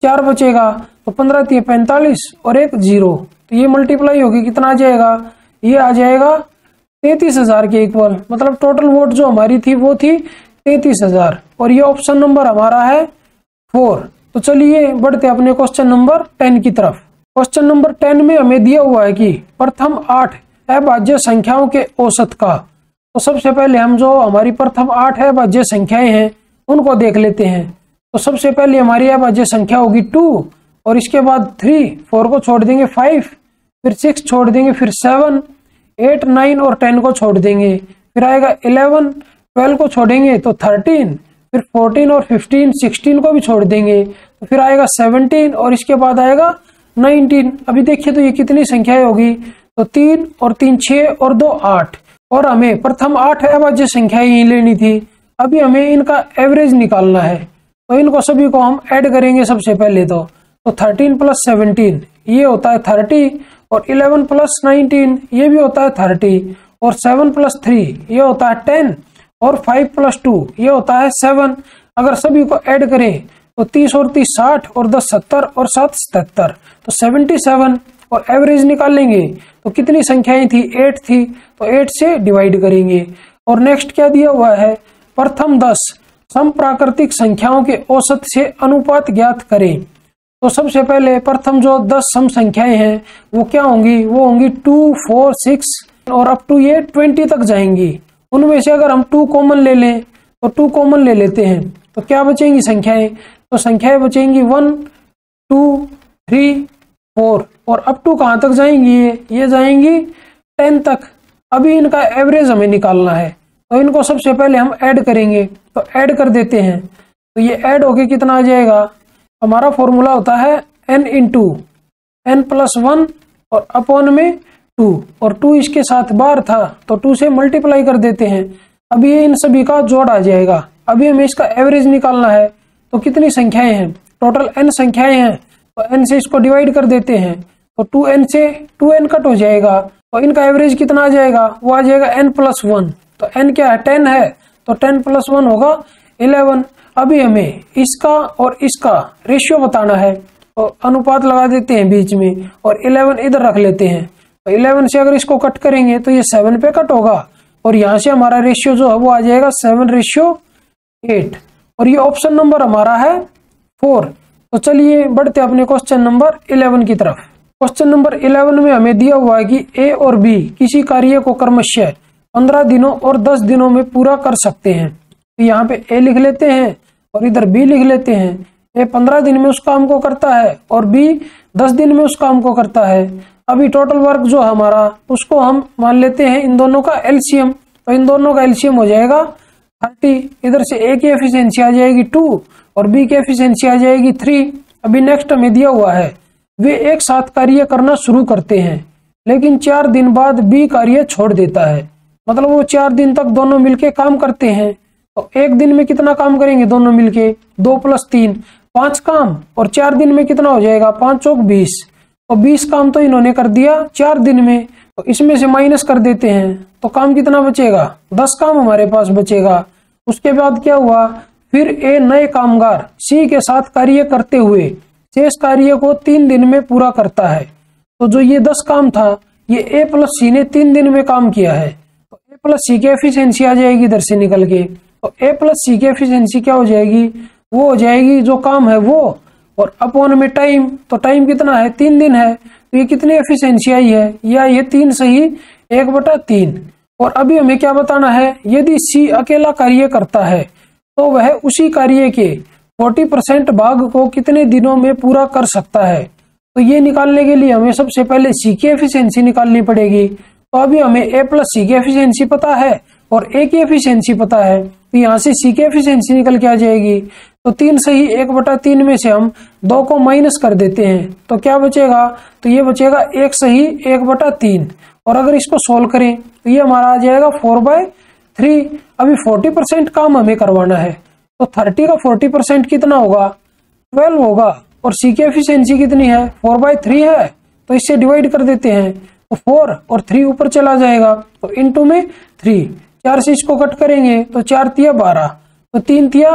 4 बचेगा, तो 15×3=45 और एक 0। तो ये मल्टीप्लाई होगी, कितना आ जाएगा, ये आ जाएगा 33,000 के इक्वल। मतलब टोटल वोट जो हमारी थी वो थी 33,000, और ये ऑप्शन नंबर हमारा है 4। तो चलिए बढ़ते अपने क्वेश्चन नंबर 10 की तरफ। क्वेश्चन नंबर 10 में हमें दिया हुआ है कि प्रथम 8 अभाज्य संख्याओं के औसत का। तो सबसे पहले हम जो हमारी प्रथम 8 अभाज्य संख्याएं हैं उनको देख लेते हैं। तो सबसे पहले हमारी अभाज्य संख्या होगी 2, और इसके बाद 3, 4 को छोड़ देंगे 5, फिर 6 छोड़ देंगे, फिर 7, 8, 9 और 10 को छोड़ देंगे, फिर आएगा 11, 12 को छोड़ेंगे तो 13, फिर 14 और 15, 16 को भी छोड़ देंगे, तो फिर आएगा 17, और इसके बाद आएगा 19। अभी देखिए तो ये कितनी संख्याएं होगी, तो 3 और 3 6 और 2 8, और हमें प्रथम 8 अभाज्य संख्याएं ही लेनी थी। अभी हमें इनका एवरेज निकालना है। तो इनको सभी को हम ऐड करेंगे सबसे पहले। तो 13 + 17 ये होता है 30, और 11 + 19 ये भी होता है 30, और 7 + 3 ये होता है 10, और 5 + 2 ये होता है 7। अगर सभी को ऐड करें तो 30 और 30 60, और 10 70, और 7 77, तो 77। और एवरेज निकालेंगे तो कितनी संख्याएं थी, 8 थी, तो 8 से डिवाइड करेंगे। और नेक्स्ट क्या दिया हुआ है, प्रथम 10 समप्राकृतिक संख्याओं के औसत से अनुपात ज्ञात करें। तो सबसे पहले प्रथम जो 10 सम संख्याएं हैं वो क्या होंगी, वो होंगी 2, 4, 6 और अप टू ये 20 तक जाएंगी। उनमें से अगर हम 2 कॉमन ले लें तो 2 कॉमन ले लेते हैं, तो क्या बचेंगी संख्याएं, तो संख्याएं बचेंगी 1, 2, 3, 4, और अप टू कहां तक जाएंगी, ये जाएंगी 10 तक। अभी इनका एवरेज हमें निकालना है, तो इनको सबसे पहले हम ऐड करेंगे। तो ऐड कर देते हैं, तो ये ऐड होके कितना आ जाएगा, हमारा फॉर्मूला होता है n × n + 1 और अपॉन में 2, और 2 इसके साथ बार था तो 2 से मल्टीप्लाई कर देते हैं। अभी ये इन सभी का जोड़ आ जाएगा। अभी हमें इसका एवरेज निकालना है। तो कितनी संख्याएं हैं, टोटल n संख्याएं हैं, तो n से इसको डिवाइड कर देते हैं, तो 2n से 2n कट हो जाएगा, तो इनका एवरेज कितना आ जाएगा, वो आ जाएगा n + 1। तो n क्या है, 10 है, तो 10 + 1 होगा 11। अभी हमें इसका और इसका रेशियो बताना है, तो अनुपात लगा देते हैं बीच में, और 11 इधर रख लेते हैं। तो 11 से अगर इसको कट करेंगे तो ये 7 पे कट होगा, और यहाँ से हमारा रेशियो जो है वो आ जाएगा 7:8 और ये ऑप्शन नंबर हमारा है 4। तो चलिए बढ़ते अपने क्वेश्चन नंबर 11 की तरफ। क्वेश्चन नंबर 11 में हमें दिया हुआ है कि ए और बी किसी कार्य को क्रमशः 15 दिनों और 10 दिनों में पूरा कर सकते हैं। तो यहाँ पे ए लिख लेते हैं और इधर बी लिख लेते हैं। ए 15 दिन में उस काम को करता है और बी 10 दिन में उस काम को करता है। अभी टोटल वर्क जो हमारा उसको हम मान लेते हैं इन दोनों का एलसीएम। तो इन दोनों का एलसीएम हो जाएगा 30। इधर से ए की एफिशिएंसी आ जाएगी 2 और बी की एफिशिएंसी आ जाएगी 3। अभी नेक्स्ट हमें दिया हुआ है वे एक साथ कार्य करना शुरू करते हैं लेकिन 4 दिन बाद बी कार्य छोड़ देता है। मतलब वो 4 दिन तक दोनों मिलके काम करते हैं। तो एक दिन में कितना काम करेंगे दोनों मिलके 2 + 3 5 काम और 4 दिन में कितना हो जाएगा 5 चौक 20। तो 20 काम तो इन्होंने कर दिया 4 दिन में। तो इसमें से माइनस कर देते हैं तो काम कितना बचेगा 10 काम हमारे पास बचेगा। उसके बाद क्या हुआ फिर ए नए कामगार सी के साथ कार्य करते हुए शेष कार्य को 3 दिन में पूरा करता है। तो जो ये 10 काम था ये ए प्लस सी ने 3 दिन में काम किया है। तो ए प्लस सी की एफिशिएंसी आ जाएगी इधर से निकल के। तो ए प्लस सी की एफिशिएंसी क्या हो जाएगी वो हो जाएगी जो काम है वो और अपॉन में टाइम। तो टाइम कितना है 3 दिन है। तो ये कितनी एफिशिएंसी आई है ये आई है 3 सही 1/3। और अभी हमें क्या बताना है यदि सी अकेला कार्य करता है तो वह उसी कार्य के 40% भाग को कितने दिनों में पूरा कर सकता है। तो ये निकालने के लिए हमें सबसे पहले सी की एफिशिएंसी निकालनी पड़ेगी। तो अभी हमें ए प्लस सी की एफिशिएंसी पता है और ए की एफिशिएंसी पता है। तो यहाँ से सी की एफिशिएंसी निकल के आ जाएगी। तो 3 सही 1/3 में से हम 2 को माइनस कर देते हैं तो क्या बचेगा तो ये बचेगा 1 सही 1/3। और अगर इसको सोल्व करें तो ये हमारा आ जाएगा 4/3। अभी 40% काम हमें करवाना है तो 30 का 40% कितना होगा 12 होगा। और सी की एफिशिएंसी कितनी है 4/3 है। तो इससे डिवाइड कर देते हैं तो 4 और 3 ऊपर चला जाएगा तो इनटू में 3 4 से इसको कट करेंगे तो 4 तिया 12 तो 3 तिया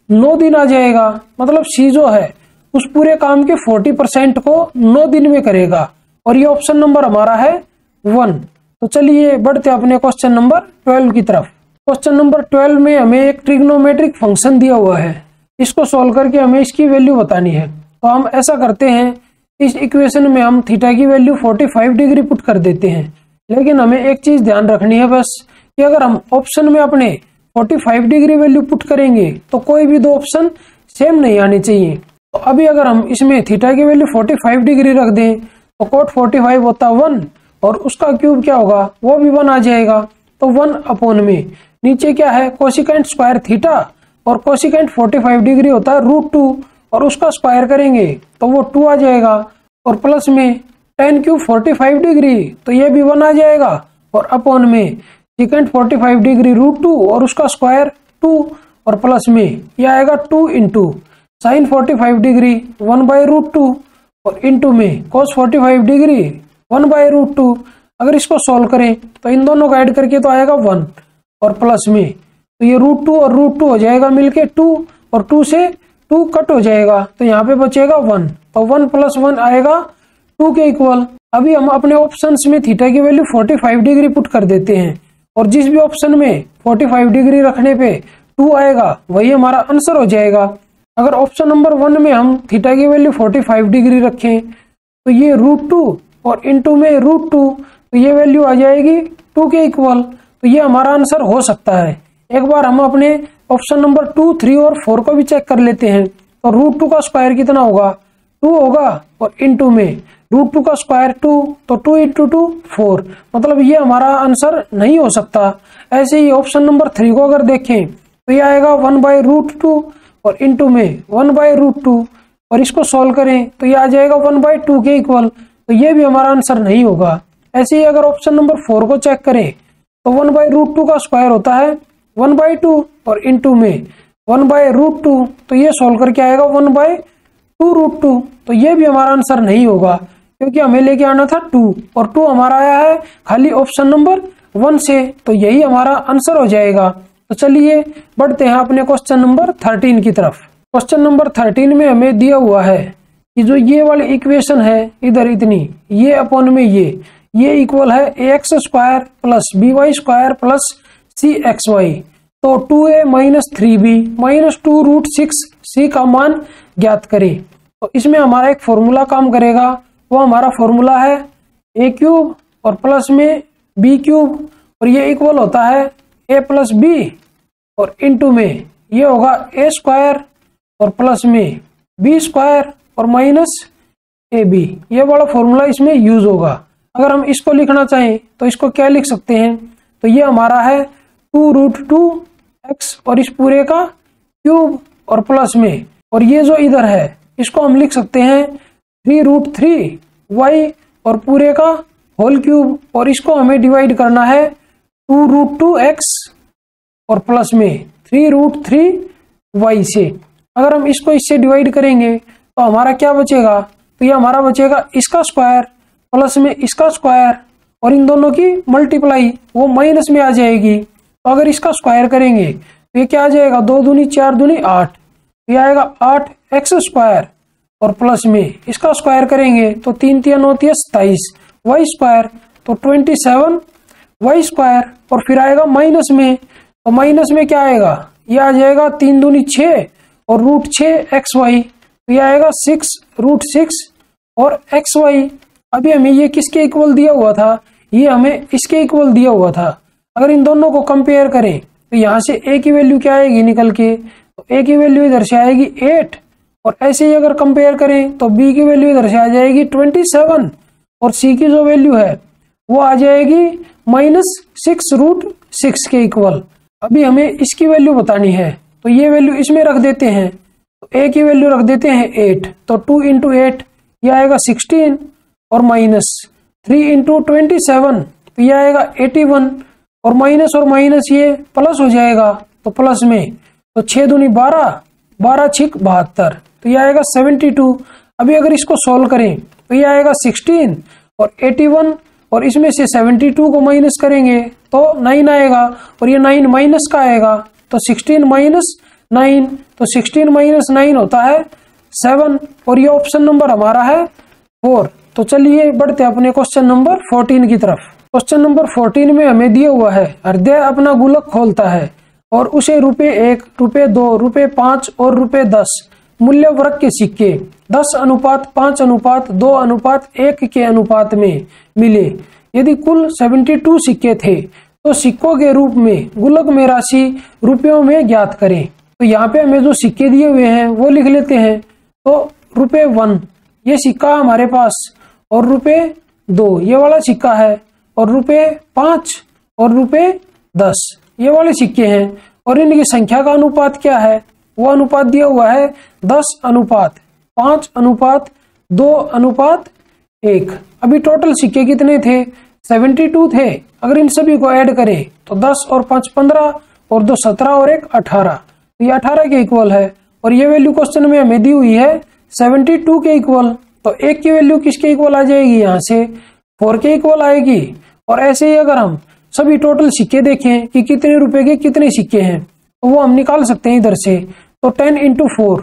9 दिन आ जाएगा। मतलब सी जो है उस पूरे काम के 40% को 9 दिन में करेगा और ये ऑप्शन नंबर हमारा है 1। तो चलिए बढ़ते अपने क्वेश्चन नंबर 12 की तरफ। क्वेश्चन नंबर 12 में हमें एक ट्रिग्नोमेट्रिक फंक्शन दिया हुआ है। इसको सॉल्व करके हमें इसकी वैल्यू बतानी है। तो हम ऐसा करते हैं इस इक्वेशन में हम थीटा की वैल्यू 45 डिग्री पुट कर देते हैं। लेकिन हमें एक चीज ध्यान रखनी है बस कि अगर हम ऑप्शन में अपने 45 डिग्री वैल्यू पुट करेंगे तो कोई भी 2 ऑप्शन सेम नहीं आने चाहिए। तो अभी अगर हम इसमें थीटा की वैल्यू 45 डिग्री रख दें तो कोट 45 होता 1 और उसका क्यूब क्या होगा वो भी 1 आ जाएगा। तो 1 में नीचे क्या है कोसिकेंट स्क्वायर थीटा और कोसिकेंट 45 डिग्री होता है √2 और उसका स्क्वायर करेंगे तो वो 2 आ जाएगा। और प्लस में tan क्यूब 45 डिग्री तो ये भी 1 आ जाएगा। और अपॉन में सिकेंट 45 डिग्री √2 और उसका स्क्वायर 2 और प्लस में यह आएगा 2 इंटू साइन 45 डिग्री 1/√2 और इंटू में cos 45 डिग्री 1/√2। अगर इसको सॉल्व करें तो इन दोनों का ऐड करके तो आएगा 1 और प्लस में तो ये √2 और √2 हो जाएगा मिलके 2 और 2 से 2 कट हो जाएगा तो यहाँ पे बचेगा 1। तो 1 + 1 आएगा 2 के इक्वल। अभी हम अपने ऑप्शंस में थीटा की वैल्यू 45 डिग्री पुट कर देते हैं और जिस भी ऑप्शन में 45 डिग्री रखने पे 2 आएगा वही हमारा आंसर हो जाएगा। अगर ऑप्शन नंबर 1 में हम थीटा की वैल्यू 45 डिग्री रखें तो ये √2 और इंटू में √2 तो ये वैल्यू आ जाएगी 2 के इक्वल। तो ये हमारा आंसर हो सकता है। एक बार हम अपने ऑप्शन नंबर 2, 3 और 4 को भी चेक कर लेते हैं। तो √2 का स्क्वायर कितना होगा 2 होगा और इंटू में √2 का स्क्वायर 2 तो 2 × 2 4। मतलब ये हमारा आंसर नहीं हो सकता। ऐसे ही ऑप्शन नंबर 3 को अगर देखें तो ये आएगा 1/√2 और इंटू में 1/√2 और इसको सॉल्व करें तो ये आ जाएगा 1/2 के इक्वल। तो ये भी हमारा आंसर नहीं होगा। ऐसे ही अगर ऑप्शन नंबर 4 को चेक करें तो 1/√2 का स्क्वायर होता है 1/2 और इंटू में 1/√2 तो ये सॉल्व करके आएगा 1/2√2। तो ये भी हमारा आंसर नहीं होगा क्योंकि हमें लेके आना था 2 और 2 हमारा आया है खाली ऑप्शन नंबर 1 से। तो यही हमारा आंसर हो जाएगा। तो चलिए बढ़ते हैं अपने क्वेश्चन नंबर 13 की तरफ। क्वेश्चन नंबर 13 में हमें दिया हुआ है कि जो ये वाली इक्वेशन है इधर इतनी ये अपॉन में ये इक्वल है ax square plus by square plus cxy। तो 2a minus 3b minus 2√6c का मान ज्ञात करें। तो इसमें हमारा एक फॉर्मूला काम करेगा, वो हमारा फॉर्मूला है a क्यूब और प्लस में b क्यूब, और ये इक्वल होता है a प्लस b और इनटू में ये होगा a स्क्वायर और प्लस में b स्क्वायर और माइनस ab। ये वाला फॉर्मूला इसमें यूज होगा। अगर हम इसको लिखना चाहें तो इसको क्या लिख सकते हैं, तो ये हमारा है 2√2x और इस पूरे का क्यूब और प्लस में, और ये जो इधर है इसको हम लिख सकते हैं 3√3y और पूरे का होल क्यूब, और इसको हमें डिवाइड करना है 2√2x और प्लस में 3√3y से। अगर हम इसको इससे डिवाइड करेंगे तो हमारा क्या बचेगा, तो ये हमारा बचेगा इसका स्क्वायर प्लस में इसका स्क्वायर, और इन दोनों की मल्टीप्लाई वो माइनस में आ जाएगी। तो अगर इसका स्क्वायर करेंगे तो ये क्या आ जाएगा, 2 दूनी 4 दूनी 8, ये आएगा 8x स्क्वायर और प्लस में इसका स्क्वायर करेंगे तो 3 3 9 27 y स्क्वायर, तो 27y स्क्वायर, और फिर आएगा माइनस में, तो माइनस में क्या आएगा, ये आ जाएगा 3 दूनी 6 और √6xy, तो ये आएगा 6√6 और xy। अभी हमें ये किसके इक्वल दिया हुआ था, ये हमें इसके इक्वल दिया हुआ था। अगर इन दोनों को कंपेयर करें तो यहाँ से a की वैल्यू क्या आएगी निकल के, तो a की वैल्यू इधर से आएगी 8, और ऐसे ही अगर कंपेयर करें तो b की वैल्यू इधर से आ जाएगी 27, और c की जो वैल्यू है वो आ जाएगी -6√6 के इक्वल। अभी हमें इसकी वैल्यू बतानी है, तो ये वैल्यू इसमें रख देते हैं, तो a की वैल्यू रख देते हैं 8, तो 2 × 8 ये आएगा 16, और माइनस 3 × 27 तो ये आएगा 81, और माइनस ये प्लस हो जाएगा, तो प्लस में तो 6 दूनी 12 12 6 72, तो ये आएगा 72। अभी अगर इसको सोल्व करें तो ये आएगा 16 और 81, और इसमें से 72 को माइनस करेंगे तो 9 आएगा, और ये 9 माइनस का आएगा, तो 16 माइनस 9, तो 16 माइनस 9 होता है 7, और ये ऑप्शन नंबर हमारा है 4। तो चलिए बढ़ते अपने क्वेश्चन नंबर 14 की तरफ। क्वेश्चन नंबर 14 में हमें दिया हुआ है, हृदय अपना गुल्लक खोलता है और उसे ₹1, ₹2, ₹5 और ₹10 मूल्य वर्ग के सिक्के 10:5:2:1 के अनुपात में मिले। यदि कुल 72 सिक्के थे तो सिक्कों के रूप में गुल्लक में राशि रुपयों में ज्ञात करें। तो यहाँ पे हमें जो सिक्के दिए हुए हैं वो लिख लेते हैं। तो ₹1 ये सिक्का हमारे पास, और ₹2 ये वाला सिक्का है, और ₹5 और ₹10 ये वाले सिक्के हैं, और इनकी संख्या का अनुपात क्या है, वो अनुपात दिया हुआ है 10:5:2:1। अभी टोटल सिक्के कितने थे, 72 थे। अगर इन सभी को ऐड करें तो 10 और 5 15 और 2 17 और 1 18, तो ये 18 के इक्वल है, और ये वैल्यू क्वेश्चन में हमें दी हुई है 72 के इक्वल। तो 1 की वैल्यू किसके इक्वल आ जाएगी, यहाँ से 4 के इक्वल आएगी। और ऐसे ही अगर हम सभी टोटल सिक्के देखें कि कितने रुपए के कितने सिक्के हैं, तो वो हम निकाल सकते हैं इधर से। तो 10 × 4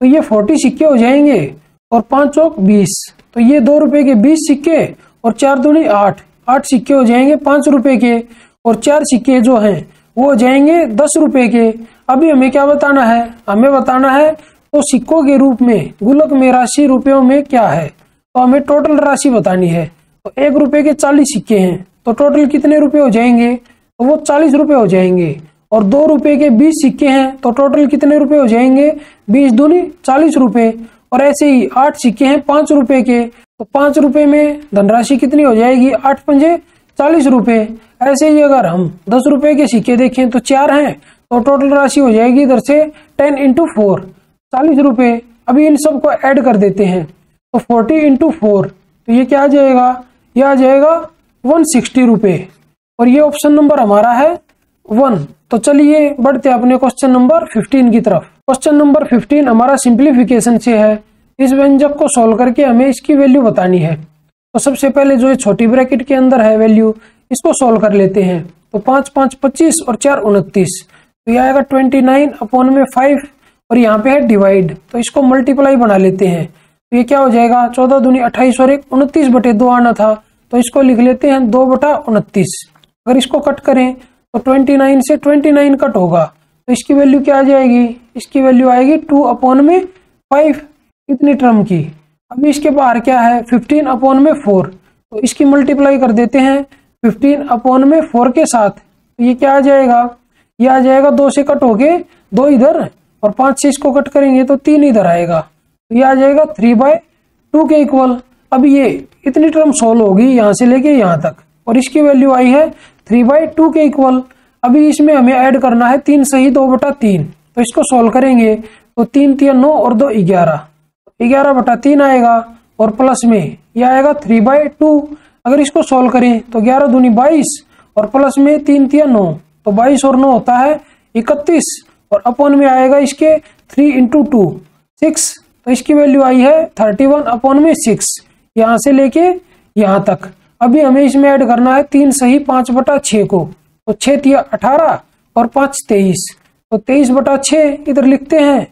तो ये 40 सिक्के हो जाएंगे, और 5 चौक 20, तो ये 2 रुपए के 20 सिक्के, और 4 दूनी 8 8 सिक्के हो जाएंगे 5 रुपए के, और 4 सिक्के जो हैं वो हो जाएंगे 10 रुपए के। अभी हमें क्या बताना है, हमें बताना है तो सिक्कों के रूप में गुल्लक में राशि रुपयों में क्या है, तो हमें टोटल राशि बतानी है। तो 1 रुपए के 40 सिक्के हैं, तो टोटल कितने रुपए हो जाएंगे, तो वो 40 रुपए हो जाएंगे। और 2 रुपए के 20 सिक्के हैं, तो टोटल कितने रुपए हो जाएंगे, 20 दूनी 40 रुपए। और ऐसे ही 8 सिक्के हैं 5 रुपए के, तो 5 रुपए में धनराशि कितनी हो जाएगी, 8 पंजे 40 रुपए। ऐसे ही अगर हम 10 रुपए के सिक्के देखें तो 4 हैं, तो टोटल राशि हो जाएगी इधर से 10 × 4 40 रुपए। अभी इन सबको ऐड कर देते हैं, तो 40 × 4 तो ये क्या आ जाएगा, ये आ जाएगा 160 रुपए, और ये ऑप्शन नंबर हमारा है 1। तो चलिए बढ़ते अपने क्वेश्चन नंबर 15 की तरफ। क्वेश्चन नंबर 15 हमारा सिंप्लीफिकेशन से है। इस व्यंजक को सोल्व करके हमें इसकी वैल्यू बतानी है। तो सबसे पहले जो छोटी ब्रैकेट के अंदर है वैल्यू, इसको सोल्व कर लेते हैं। तो 5 5 25 और 4 29, तो यह आएगा 29/5, और यहाँ पे है डिवाइड, तो इसको मल्टीप्लाई बना लेते हैं। तो ये क्या हो जाएगा, 14 दूनी 28 और 1 29/2 आना था, तो इसको लिख लेते हैं 2/29। अगर इसको कट करें तो 29 से 29 कट होगा, तो इसकी वैल्यू क्या आ जाएगी, इसकी वैल्यू आएगी 2/5 इतनी टर्म की। अभी इसके बाहर क्या है 15/4, तो इसकी मल्टीप्लाई कर देते हैं 15/4 के साथ, तो ये क्या आ जाएगा, ये आ जाएगा 2 से कट होके 2 इधर और 5 से इसको कट करेंगे तो 3 इधर आएगा, तो ये आ जाएगा 3/2 के इक्वल। अब ये इतनी टर्म सोल्व होगी यहां से लेके यहां तक, और इसकी वैल्यू आई है 3/2 के इक्वल। अभी इसमें हमें ऐड करना है 3 सही 2/3, तो इसको सोल्व करेंगे तो 3 3 9 और 2 11, 11/3 आएगा और प्लस में ये आएगा 3/2। अगर इसको सोल्व करें तो 11 दूनी 22 और प्लस में 3 3 9, तो 22 और 9 होता है 31 और अपॉन में आएगा इसके 3 × 2 6, तो इसकी वैल्यू आई है 31/6 यहां से लेके यहां तक। अभी हमें इसमें ऐड करना है 3 सही 5/6 को, तो 6 3 18 और 5 23, तो 23/6 इधर लिखते हैं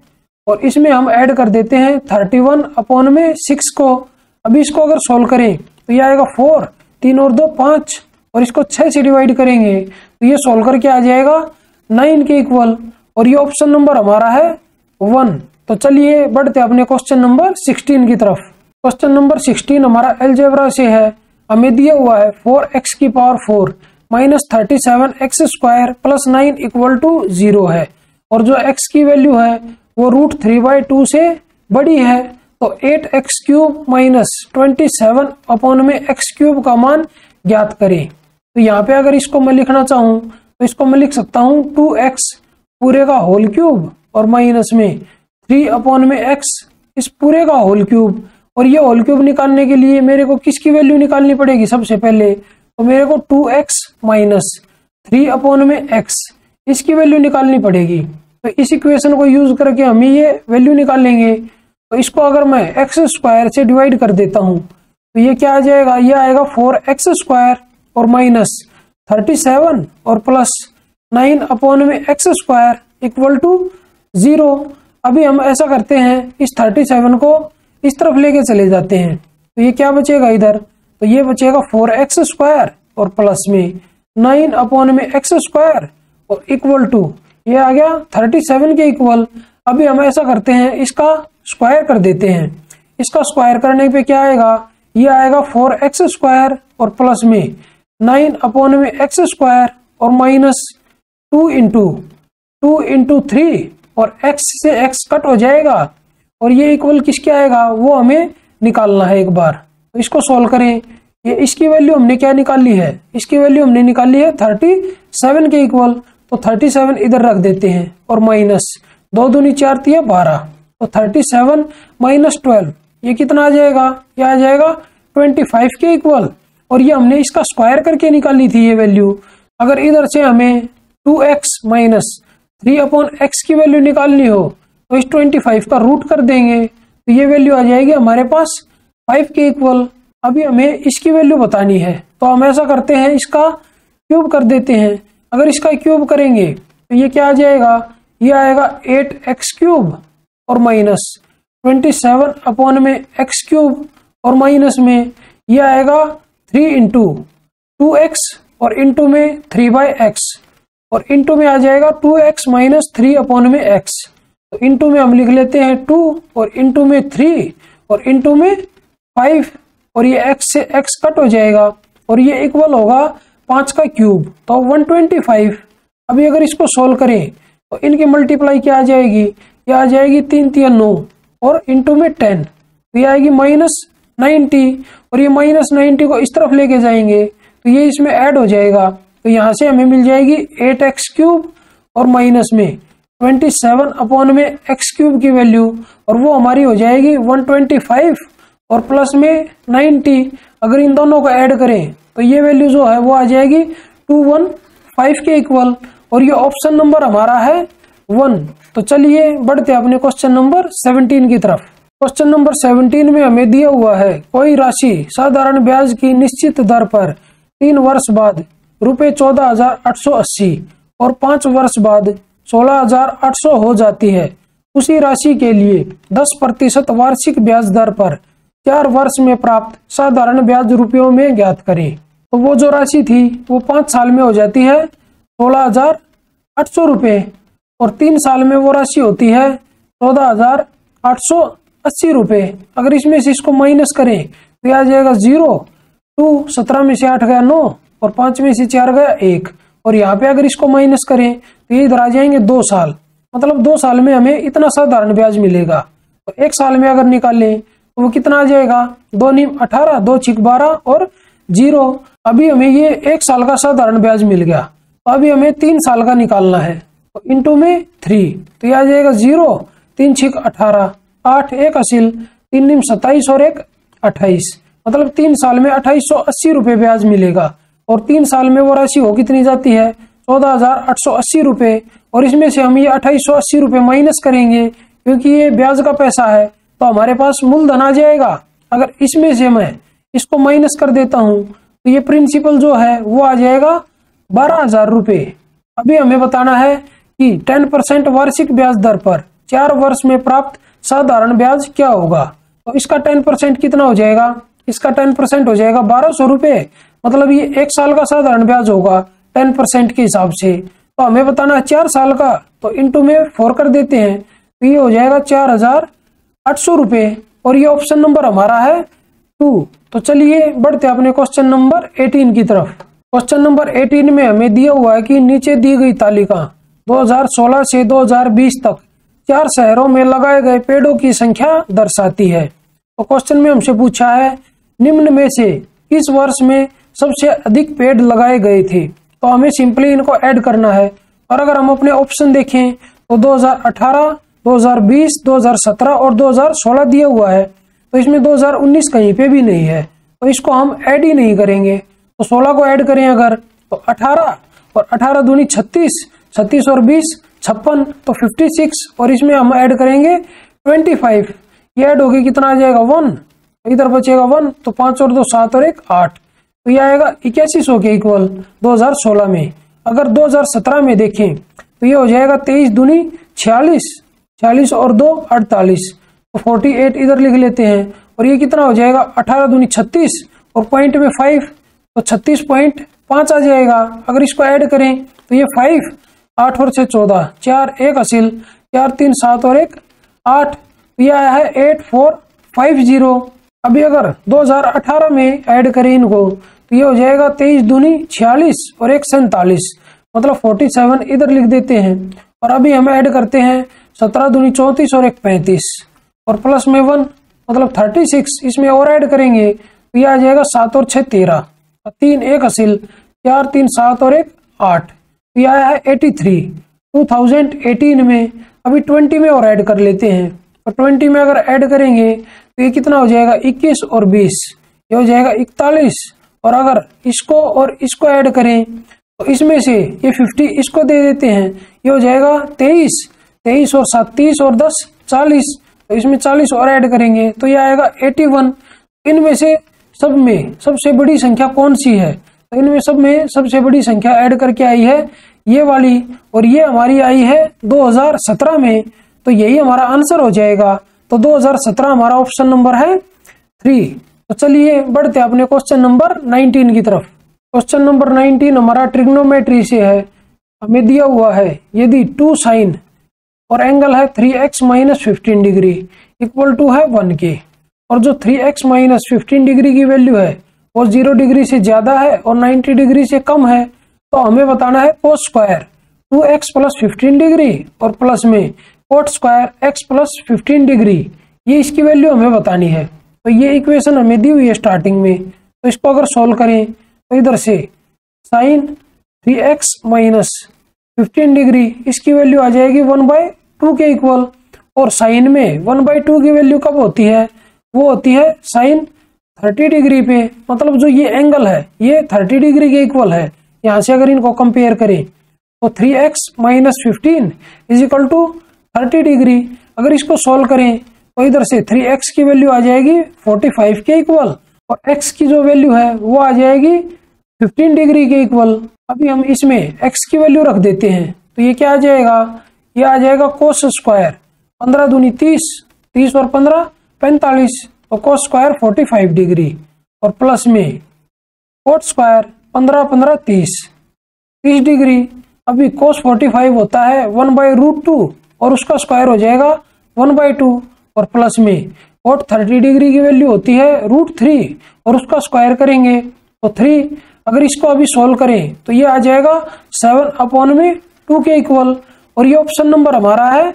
और इसमें हम ऐड कर देते हैं 31/6 को। अभी इसको अगर सोल्व करें तो ये आएगा 4, 3 और 2 5 और इसको 6 से डिवाइड करेंगे तो ये सोल्व करके आ जाएगा 9 के इक्वल, और ये ऑप्शन नंबर हमारा है 1। तो चलिए बढ़ते अपने क्वेश्चन नंबर 16 की तरफ। क्वेश्चन नंबर 16 हमारा अलजेब्रा से है। हमें दिया हुआ है 4x⁴ - 37x² + 9 = 0 है, और जो x की वैल्यू है वो √3/2 से बड़ी है, तो 8x³ - 27/x³ का मान ज्ञात करें। तो यहाँ पे अगर इसको मैं लिखना चाहूं तो इसको मैं लिख सकता हूं 2x पूरे का होल क्यूब और माइनस में 3/x इस पूरे का होल क्यूब। और ये होल क्यूब निकालने के लिए मेरे को किसकी वैल्यू निकालनी पड़ेगी सबसे पहले, तो मेरे को 2x - 3/x इसकी वैल्यू निकालनी पड़ेगी। तो इस इक्वेशन को यूज करके हम ये वैल्यू निकालेंगे। तो इसको अगर मैं x² से डिवाइड कर देता हूं तो ये क्या आ जाएगा, ये आएगा 4x² और माइनस 37 और प्लस 9/x² = 0। अभी हम ऐसा करते हैं इस 37 को इस तरफ लेके चले जाते हैं, तो ये क्या बचेगा इधर, तो ये बचेगा 4x² और प्लस में 9/x² और = ये आ गया 37 के इक्वल। अभी हम ऐसा करते हैं इसका स्क्वायर कर देते हैं। इसका स्क्वायर करने पे क्या आएगा, ये आएगा 4x² और प्लस में 9/x² और माइनस 2 × 3 और x से x कट हो जाएगा और ये इक्वल किसके आएगा वो हमें निकालना है एक बार। तो इसको सोल्व करें, ये इसकी वैल्यू हमने क्या निकाली है, इसकी वैल्यू हमने निकाली है 37 के इक्वल, तो 37 इधर रख देते हैं और माइनस 2 दूनी 4 3 12, तो 37 - 12 ये कितना आ जाएगा, ये आ जाएगा 25 के इक्वल। और ये हमने इसका स्क्वायर करके निकाली थी ये वैल्यू। अगर इधर से हमें 2x - 3/x की वैल्यू निकालनी हो तो इस 25 का रूट कर देंगे, तो ये वैल्यू आ जाएगी हमारे पास 5 के इक्वल। अभी हमें इसकी वैल्यू बतानी है, तो हम ऐसा करते हैं इसका क्यूब कर देते हैं। अगर इसका क्यूब करेंगे तो ये क्या आ जाएगा, ये आएगा 8x³ और माइनस 27/x³ और माइनस में ये आएगा 3 × 2x और इंटू में 3/x और इंटू में आ जाएगा 2x - 3/x। तो इंटू में हम लिख लेते हैं 2 और इंटू में 3 और इंटू में 5 और ये x से x कट हो जाएगा और ये इक्वल होगा 5 का क्यूब, तो 125। अभी अगर इसको सोल्व करें तो इनकी मल्टीप्लाई क्या आ जाएगी, ये आ जाएगी 3 3 9 और इंटू में 10, तो ये आएगी -90 और ये -90 को इस तरफ लेके जाएंगे तो ये इसमें ऐड हो जाएगा, तो यहाँ से हमें मिल जाएगी 8x³ और माइनस में 27/x³ की वैल्यू, और वो हमारी हो जाएगी 125 और प्लस में 90। अगर इन दोनों को ऐड करें तो ये वैल्यू जो है वो आ जाएगी 215 के इक्वल, और ये ऑप्शन नंबर हमारा है 1। तो चलिए बढ़ते अपने क्वेश्चन नंबर 17 की तरफ। क्वेश्चन नंबर 17 में हमें दिया हुआ है कोई राशि साधारण ब्याज की निश्चित दर पर 3 वर्ष बाद ₹14,880 और 5 वर्ष बाद 16,800 हो जाती है। उसी राशि के लिए 10% वार्षिक ब्याज दर पर 4 वर्ष में प्राप्त साधारण ब्याज रुपयों में ज्ञात करें। तो वो जो राशि थी वो 5 साल में हो जाती है 16,800 रुपये और 3 साल में वो राशि होती है 14,880 रुपये। अगर इसमें से इसको माइनस करें तो आ जाएगा 0, 2, 17 में से 8 गया 9 और 5 में से 4 गया 1 और यहाँ पे अगर इसको माइनस करें तो ये इधर आ जाएंगे 2 साल। मतलब 2 साल में हमें इतना साधारण ब्याज मिलेगा। तो 1 साल में अगर निकालें तो वो कितना आ जाएगा 2 नीम 18, 2 छिक 12 और 0। अभी हमें ये 1 साल का साधारण ब्याज मिल गया। तो अभी हमें 3 साल का निकालना है तो इंटू में 3 तो ये आ जाएगा 0, 3 छिक 18, 8 1 असील, 3 नीम 27 और 1 28। मतलब 3 साल में 2880 रुपये ब्याज मिलेगा और 3 साल में वो राशि हो कितनी जाती है 14,880 रुपये और इसमें से हम ये 2880 रुपये माइनस करेंगे क्योंकि ये ब्याज का पैसा है तो हमारे पास मूलधन आ जाएगा। अगर इसमें से मैं इसको माइनस कर देता हूं तो ये प्रिंसिपल जो है वो आ जाएगा 12,000 रुपये। अभी हमें बताना है कि 10% वार्षिक ब्याज दर पर 4 वर्ष में प्राप्त साधारण ब्याज क्या होगा। तो इसका 10% कितना हो जाएगा, इसका 10% हो जाएगा 1200 रुपये। मतलब ये 1 साल का साधारण ब्याज होगा 10% के हिसाब से। तो हमें बताना है 4 साल का तो इंटू में 4 कर देते हैं तो ये हो जाएगा 4,800 रुपये और ये ऑप्शन नंबर हमारा है 2। तो चलिए बढ़ते अपने क्वेश्चन नंबर 18 की तरफ। क्वेश्चन नंबर 18 में हमें दिया हुआ है कि नीचे दी गई तालिका 2016 से 2020 तक 4 शहरों में लगाए गए पेड़ों की संख्या दर्शाती है। तो क्वेश्चन में हमसे पूछा है निम्न में से किस वर्ष में सबसे अधिक पेड़ लगाए गए थे। तो हमें सिंपली इनको ऐड करना है और अगर हम अपने ऑप्शन देखें तो 2018, 2020, 2017 और 2016 दिया हुआ है तो इसमें 2019 कहीं पे भी नहीं है तो इसको हम ऐड ही नहीं करेंगे। तो 16 को ऐड करें अगर तो 18 और 18 दूनी 36, 36 और 20 56 तो 56 और इसमें हम ऐड करेंगे 25। ये ऐड होगी कितना आ जाएगा 1, इधर बचेगा 1 तो 5 और 2 7 और 1 8 तो ये आएगा 8100 के इक्वल 2016 में। अगर 2017 में देखें तो ये हो जाएगा 23 दूनी 46, 46 और 2 48 तो 48 इधर लिख लेते हैं और ये कितना हो जाएगा 18 दूनी 36 और पॉइंट में 5 तो 36.5 आ जाएगा। अगर इसको ऐड करें तो ये 5, 8 और 6 14, 4 1 असील, 4 3 7 और 1 8 तो ये आया है 8450। अभी अगर 2018 में ऐड करें इनको तो ये हो जाएगा 23 दूनी 46 और 1 47 मतलब 47 इधर लिख देते हैं और अभी हम ऐड करते हैं 17 दूनी 34 और 1 35 और प्लस में 1 मतलब 36 इसमें और ऐड करेंगे तो ये आ जाएगा 7 और 6 13, 3 1 असील, 4 3 7 और 1 8 तो ये आया है 83 2018 में। अभी 20 में और ऐड कर लेते हैं और 20 में अगर ऐड करेंगे तो ये कितना हो जाएगा 21 और 20 ये हो जाएगा 41 और अगर इसको और इसको ऐड करें तो इसमें से ये 50 इसको दे देते हैं ये हो जाएगा 23, 23 और 7 30 और 10 40 तो इसमें 40 और ऐड करेंगे तो ये आएगा 81। इनमें से सब में सबसे बड़ी संख्या कौन सी है तो इनमें सब में सबसे बड़ी संख्या ऐड करके आई है ये वाली और ये हमारी आई है 2017 में तो यही हमारा आंसर हो जाएगा। तो 2017 हमारा ऑप्शन नंबर है 3। तो चलिए बढ़ते अपने क्वेश्चन नंबर 19 की तरफ। क्वेश्चन नंबर 19 हमारा ट्रिग्नोमेट्री से है। हमें दिया हुआ है यदि 2 साइन और एंगल है 3x minus 15 degree equal to है 1 के और जो 3x माइनस 15 डिग्री की वैल्यू है वो 0 डिग्री से ज्यादा है और 90 डिग्री से कम है तो हमें बताना है cos square 2x plus 15 degree और प्लस में coat square x plus 15 degree ये इसकी वैल्यू हमें बतानी है। तो ये इक्वेशन हमें दी हुई है स्टार्टिंग में तो इसको अगर सोल्व करें तो इधर से साइन 3x माइनस 15 डिग्री इसकी वैल्यू आ जाएगी 1/2 के इक्वल और साइन में 1/2 की वैल्यू कब होती है वो होती है साइन 30 डिग्री पे। मतलब जो ये एंगल है ये 30 डिग्री के इक्वल है। यहाँ से अगर इनको कंपेयर करें तो 3x minus 15 is equal to 30 degree. अगर इसको सोल्व करें तो इधर से 3x की वैल्यू आ जाएगी 45 के इक्वल और x की जो वैल्यू है वो आ जाएगी 15 डिग्री के इक्वल। अभी हम इसमें x की वैल्यू रख देते हैं तो ये क्या आ जाएगा ये आ जाएगा कोस स्क्वायर 15 दूनी 30, 30 और 15 45 तो cos स्क्वायर 45 डिग्री और प्लस में cot स्क्वायर 15 डिग्री। अभी cos 45 होता है 1/√2 और उसका स्क्वायर हो जाएगा 1/2 और प्लस में cot 30 डिग्री की वैल्यू होती है √3 और उसका स्क्वायर करेंगे तो 3। अगर इसको अभी सोल्व करें तो ये आ जाएगा 7/2 के इक्वल और ये ऑप्शन नंबर हमारा है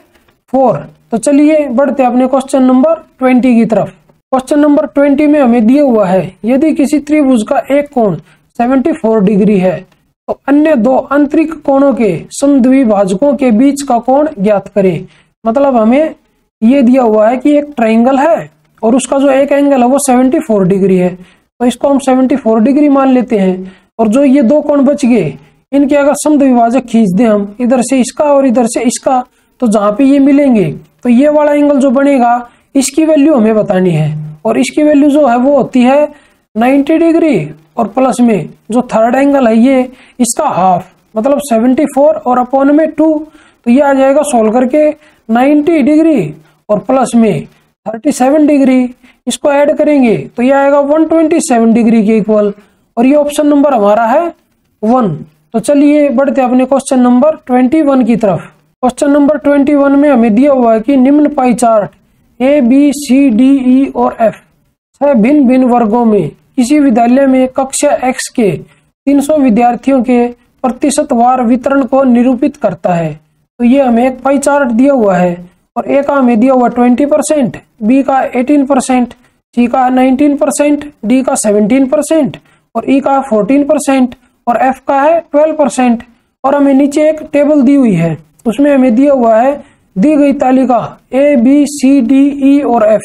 4। तो चलिए बढ़ते अपने क्वेश्चन नंबर 20 की तरफ। क्वेश्चन नंबर 20 में हमें दिया हुआ है यदि किसी त्रिभुज का एक कोण 74 डिग्री है तो अन्य दो आंतरिक कोणों के समद्विभाजकों के बीच का कोण ज्ञात करें। मतलब हमें ये दिया हुआ है कि एक ट्रायंगल है और उसका जो एक एंगल है वो 74 डिग्री है, तो इसको हम 74 डिग्री मान लेते हैं। और जो ये दो कोण बच गए इनके अगर समद्विभाजक खींच दें हम, इधर से इसका और इधर से इसका, तो जहां पे ये मिलेंगे तो ये वाला एंगल जो बनेगा इसकी वैल्यू हमें बतानी है और इसकी वैल्यू जो है वो होती है 90 डिग्री और प्लस में जो थर्ड एंगल है ये इसका हाफ मतलब 74 और अपॉन में 2, तो ये आ जाएगा सोल्व करके 90 डिग्री और प्लस में 37 डिग्री। इसको ऐड करेंगे तो ये आएगा 127 डिग्री के इक्वल और ये ऑप्शन नंबर हमारा है 1। तो चलिए बढ़ते अपने क्वेश्चन नंबर 21 की तरफ। क्वेश्चन नंबर 21 में हमें दिया हुआ है कि निम्न पाई चार्ट ABCDE और F 6 भिन्न भिन्न वर्गों में किसी विद्यालय में कक्षा X के 300 विद्यार्थियों के प्रतिशतवार वितरण को निरूपित करता है। तो ये हमें एक पाई चार्ट दिया हुआ है और A का हमें दिया हुआ 20%, B का 18%, C का 19%, D का 17% और E का 14% और F का है 12%। और हमें नीचे एक टेबल दी हुई है उसमें हमें दिया हुआ है दी गई तालिका ABCDE और F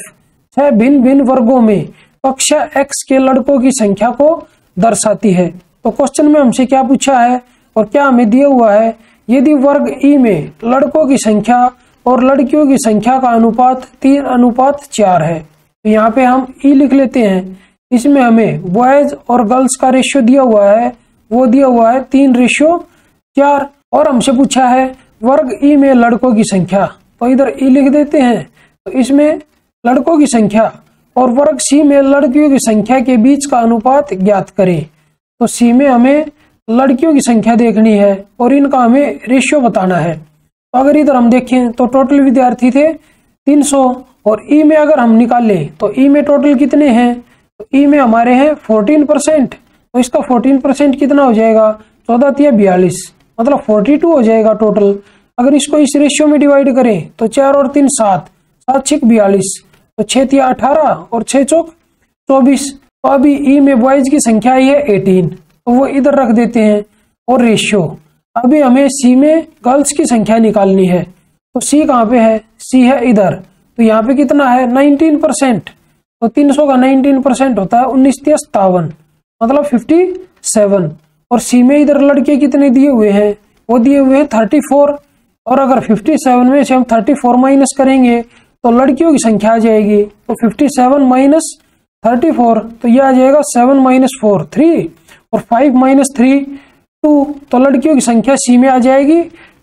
6 भिन्न भिन्न वर्गों में कक्षा X के लड़कों की संख्या को दर्शाती है। तो क्वेश्चन में हमसे क्या पूछा है और क्या हमें दिया हुआ है, यदि वर्ग E में लड़कों की संख्या और लड़कियों की संख्या का अनुपात 3:4 है। तो यहाँ पे हम E लिख लेते हैं। इसमें हमें बॉयज और गर्ल्स का रेशियो दिया हुआ है, वो दिया हुआ है 3:4 और हमसे पूछा है वर्ग E में लड़कों की संख्या, तो इधर E लिख देते हैं। तो इसमें लड़कों की संख्या और वर्ग C में लड़कियों की संख्या के बीच का अनुपात ज्ञात करें। तो C में हमें लड़कियों की संख्या देखनी है और इनका हमें रेशियो बताना है। तो अगर इधर हम देखें तो टोटल विद्यार्थी थे 300 और E में अगर हम निकालें तो E में टोटल कितने हैं, तो E में हमारे हैं 14%। तो इसका 14% कितना हो जाएगा, 14×42 मतलब 42 हो जाएगा टोटल। अगर इसको इस रेशियो में डिवाइड करें तो 4 और 3 7, 7×6 42, तो 6×3 18 और 6×4 24। तो अभी E में बॉयज की संख्या आई है 18, तो वो इधर रख देते हैं और रेशियो। अभी हमें C में गर्ल्स की संख्या निकालनी है, तो C कहाँ पे है, C है इधर। तो यहाँ पे कितना है 19%, तो 300 का 19% होता है 19×57 मतलब 57। और C में इधर लड़के कितने दिए हुए हैं, वो दिए हुए हैं 34 और अगर 57 में से हम 34 माइनस करेंगे तो लड़कियों की संख्या आ जाएगी। तो 57 माइनस 34 तो ये आ जाएगा 7 - 4 3 और 5 - 3 2। तो लड़कियों की संख्या C में आ जाएगी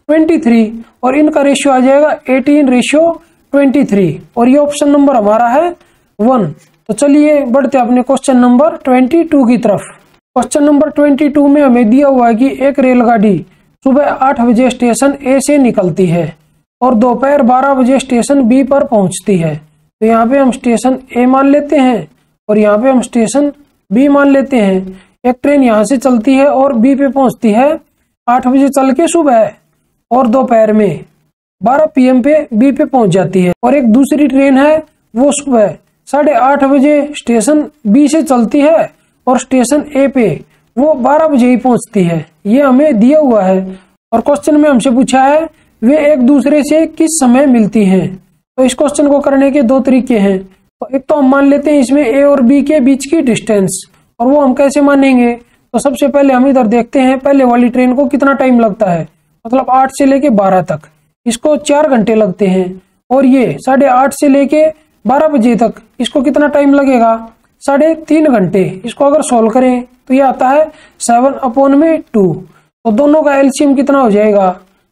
23 और इनका रेशियो आ जाएगा 18:23 और ये ऑप्शन नंबर हमारा है 1। तो चलिए बढ़ते अपने क्वेश्चन नंबर 22 की तरफ। क्वेश्चन नंबर 22 में हमें दिया हुआ है कि एक रेलगाड़ी सुबह 8 बजे स्टेशन A से निकलती है और दोपहर 12 बजे स्टेशन B पर पहुंचती है। तो यहाँ पे हम स्टेशन A मान लेते हैं और यहाँ पे हम स्टेशन B मान लेते हैं। एक ट्रेन यहाँ से चलती है और B पे पहुंचती है 8 बजे चल के सुबह और दोपहर में 12 PM पे B पे पहुंच जाती है। और एक दूसरी ट्रेन है वो सुबह 8:30 बजे स्टेशन B से चलती है और स्टेशन A पे वो 12 बजे ही पहुंचती है। ये हमें दिया हुआ है और क्वेश्चन में हमसे पूछा है वे एक दूसरे से किस समय मिलती हैं। तो इस क्वेश्चन को करने के दो तरीके हैं। तो एक तो हम मान लेते हैं इसमें A और B के बीच की डिस्टेंस, और वो हम कैसे मानेंगे। तो सबसे पहले हम इधर देखते हैं पहले वाली ट्रेन को कितना टाइम लगता है, मतलब 8 से लेके 12 तक, इसको 4 घंटे लगते हैं। और ये 8:30 से लेके 12 बजे तक इसको कितना टाइम लगेगा, 3.5 घंटे। इसको अगर सोल्व करें तो ये आता है 7/2। तो दोनों का एलसीएम कितना हो जाएगा,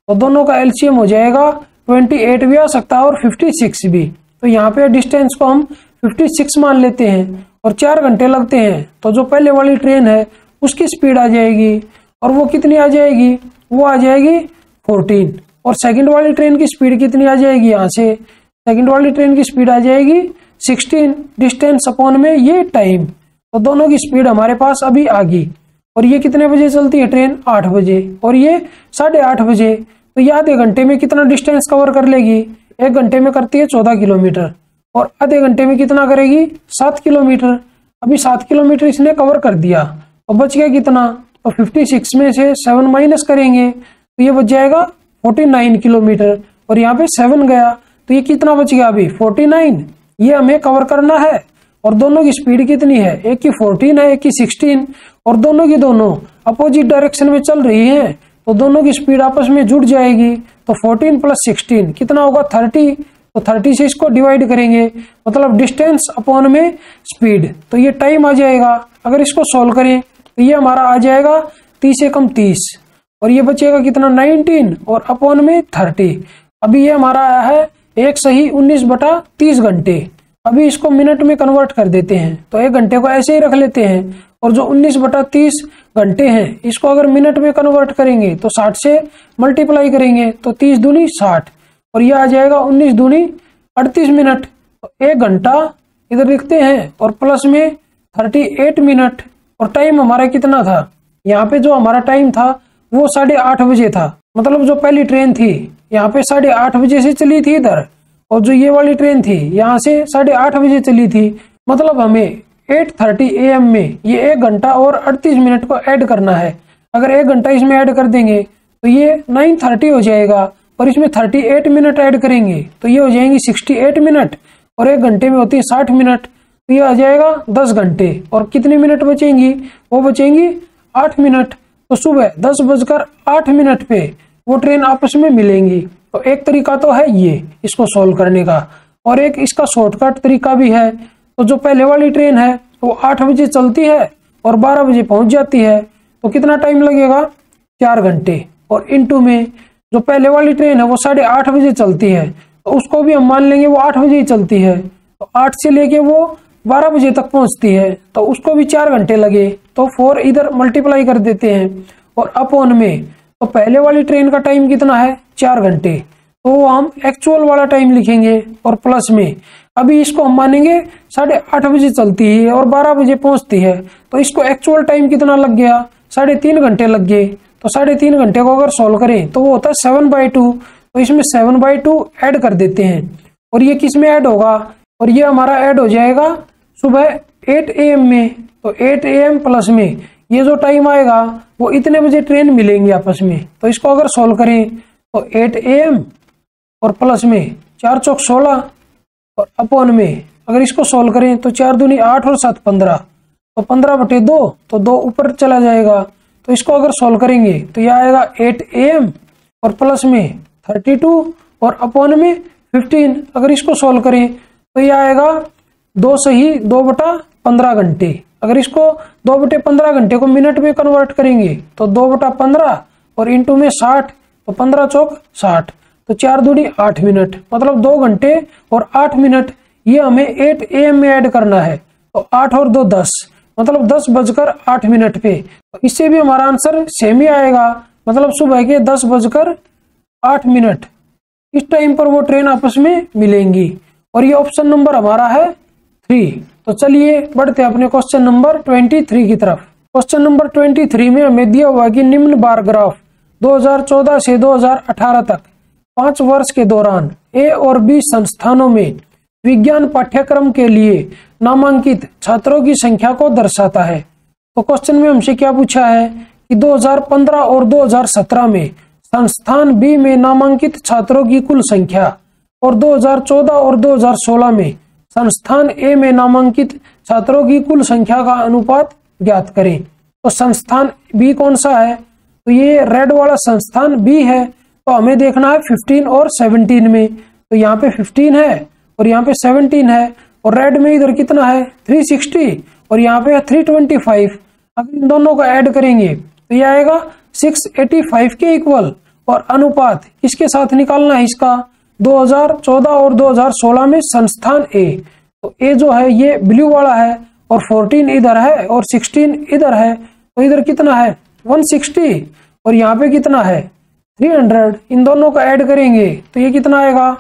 तो दोनों का एलसीएम हो जाएगा 28 भी आ सकता है और 56 भी। तो यहाँ पे डिस्टेंस को हम 56 मान लेते हैं और 4 घंटे लगते हैं, तो जो पहले वाली ट्रेन है उसकी स्पीड आ जाएगी, और वो कितनी आ जाएगी, वो आ जाएगी 14। और सेकंड वाली ट्रेन की स्पीड कितनी आ जाएगी, यहाँ से सेकंड वाली ट्रेन की स्पीड आ जाएगी 16 डिस्टेंस अपॉन में ये टाइम। तो दोनों की स्पीड हमारे पास अभी आ गई। और ये कितने बजे चलती है ट्रेन, 8 बजे, और ये 8:30 बजे। तो ये आधे घंटे में कितना डिस्टेंस कवर कर लेगी, 1 घंटे में करती है 14 किलोमीटर, और आधे घंटे में कितना करेगी, 7 किलोमीटर। अभी 7 किलोमीटर इसने कवर कर दिया, तो बच गया कितना, तो 56 में से 7 माइनस करेंगे तो ये बच जाएगा 49 किलोमीटर, और यहाँ पे 7 गया तो ये कितना बच गया अभी, 49। ये हमें कवर करना है। और दोनों की स्पीड कितनी है, एक की 14 है, एक की 16, और दोनों की दोनों अपोजिट डायरेक्शन में चल रही है, तो दोनों की स्पीड आपस में जुड़ जाएगी। तो 14 प्लस 16 कितना होगा, 30। तो 30 से इसको डिवाइड करेंगे, मतलब डिस्टेंस अपॉन में स्पीड, तो ये टाइम आ जाएगा। अगर इसको सोल्व करें तो ये हमारा आ जाएगा 30 से कम 30, और ये बचेगा कितना, 19, और अपॉन में 30। अभी ये हमारा आया है 1 सही 19/30 घंटे। अभी इसको मिनट में कन्वर्ट कर देते हैं, तो 1 घंटे को ऐसे ही रख लेते हैं, और जो 19/30 घंटे हैं इसको अगर मिनट में कन्वर्ट करेंगे तो 60 से मल्टीप्लाई करेंगे, तो 30 दूनी 60, और यह आ जाएगा 19 दूनी 38 मिनट। तो 1 घंटा इधर लिखते हैं, और प्लस में 38 मिनट। और टाइम हमारा कितना था, यहाँ पे जो हमारा टाइम था वो 8:30 बजे था, मतलब जो पहली ट्रेन थी यहाँ पे 8:30 बजे से चली थी इधर, और जो ये वाली ट्रेन थी यहाँ से 8:30 बजे चली थी, मतलब हमें 8:30 AM में ये 1 घंटा और 38 मिनट को ऐड करना है। अगर 1 घंटा इसमें ऐड कर देंगे तो ये 9:30 हो जाएगा, और इसमें 38 मिनट ऐड करेंगे तो ये हो जाएंगी 68 मिनट, और 1 घंटे में होती है 60 मिनट, तो ये आ जाएगा 10 घंटे। और कितनी मिनट बचेंगी, वो बचेंगी 8 मिनट। तो सुबह 10:08 पे वो ट्रेन आपस में मिलेंगी। तो एक तरीका तो है ये इसको सॉल्व करने का, और एक इसका शॉर्टकट तरीका भी है। तो जो पहले वाली ट्रेन है वो 8 बजे चलती है और 12 बजे पहुंच जाती है, तो कितना टाइम लगेगा, 4 घंटे। और इनटू में जो पहले वाली ट्रेन है वो 8:30 बजे चलती है, तो उसको भी हम मान लेंगे वो 8 बजे ही चलती है, तो 8 से लेके वो 12 बजे तक पहुंचती है, तो उसको भी 4 घंटे लगे, तो 4 इधर मल्टीप्लाई कर देते हैं। और अपॉन में तो पहले वाली ट्रेन का टाइम कितना है, 4 घंटे, तो हम एक्चुअल वाला टाइम लिखेंगे। और प्लस में अभी इसको हम मानेंगे 8:30 बजे चलती है और 12 बजे पहुंचती है, तो इसको एक्चुअल टाइम कितना लग गया, 3.5 घंटे लग गए। तो 3.5 घंटे को अगर सोल्व करें तो वो होता है 7/2, तो इसमें 7/2 ऐड कर देते हैं। और ये किस में ऐड होगा, और ये हमारा ऐड हो जाएगा सुबह 8 AM में। तो 8 AM प्लस में ये जो टाइम आएगा वो इतने बजे ट्रेन मिलेंगी आपस में। तो इसको अगर सोल्व करें तो 8 AM और प्लस में 4 चौक 16, और अपॉन में अगर इसको सोल्व करें तो 4 दूनी 8 और 7 15, तो 15/2, तो 2 ऊपर चला जाएगा। तो इसको अगर सोल्व करेंगे तो यह आएगा 8 AM और प्लस में 32 और अपॉन में 15। अगर इसको सोल्व करें तो यह आएगा 2 सही 2/15 घंटे। अगर इसको 2/15 घंटे को मिनट में कन्वर्ट करेंगे तो 2/15 और इंटू में 60, तो 15 चौक 60, तो 4 दूनी 8 मिनट, मतलब 2 घंटे और 8 मिनट। ये हमें 8 AM में ऐड करना है, तो 8 और 2 10, मतलब 10:08 पे। तो इससे भी हमारा आंसर सेम ही आएगा, मतलब सुबह के 10:08 इस टाइम पर वो ट्रेन आपस में मिलेंगी। और ये ऑप्शन नंबर हमारा है 3। तो चलिए बढ़ते अपने क्वेश्चन नंबर 23 की तरफ। क्वेश्चन नंबर 23 में हमें दिया हुआ कि निम्न बार ग्राफ 2014 से 2018 तक 5 वर्ष के दौरान A और B संस्थानों में विज्ञान पाठ्यक्रम के लिए नामांकित छात्रों की संख्या को दर्शाता है। तो क्वेश्चन में हमसे क्या पूछा है कि 2015 और 2017 में संस्थान B में नामांकित छात्रों की कुल संख्या और 2014 और 2016 में संस्थान A में नामांकित छात्रों की कुल संख्या का अनुपात ज्ञात करें। तो संस्थान B कौन सा है, तो ये रेड वाला संस्थान B है। तो हमें देखना है 15 और 17 में, तो यहाँ पे 15 है और यहाँ पे 17 है, और रेड में इधर कितना है 360 और यहाँ पे 325। अगर इन दोनों को ऐड करेंगे तो यह आएगा 685 के इक्वल। और अनुपात इसके साथ निकालना है इसका 2014 और 2016 में संस्थान A, तो ए जो है ये ब्लू वाला है और 14 इधर है और 16 इधर है, तो इधर कितना है 160 और यहाँ पे कितना है 300। इन दोनों का ऐड करेंगे तो ये कितना आएगा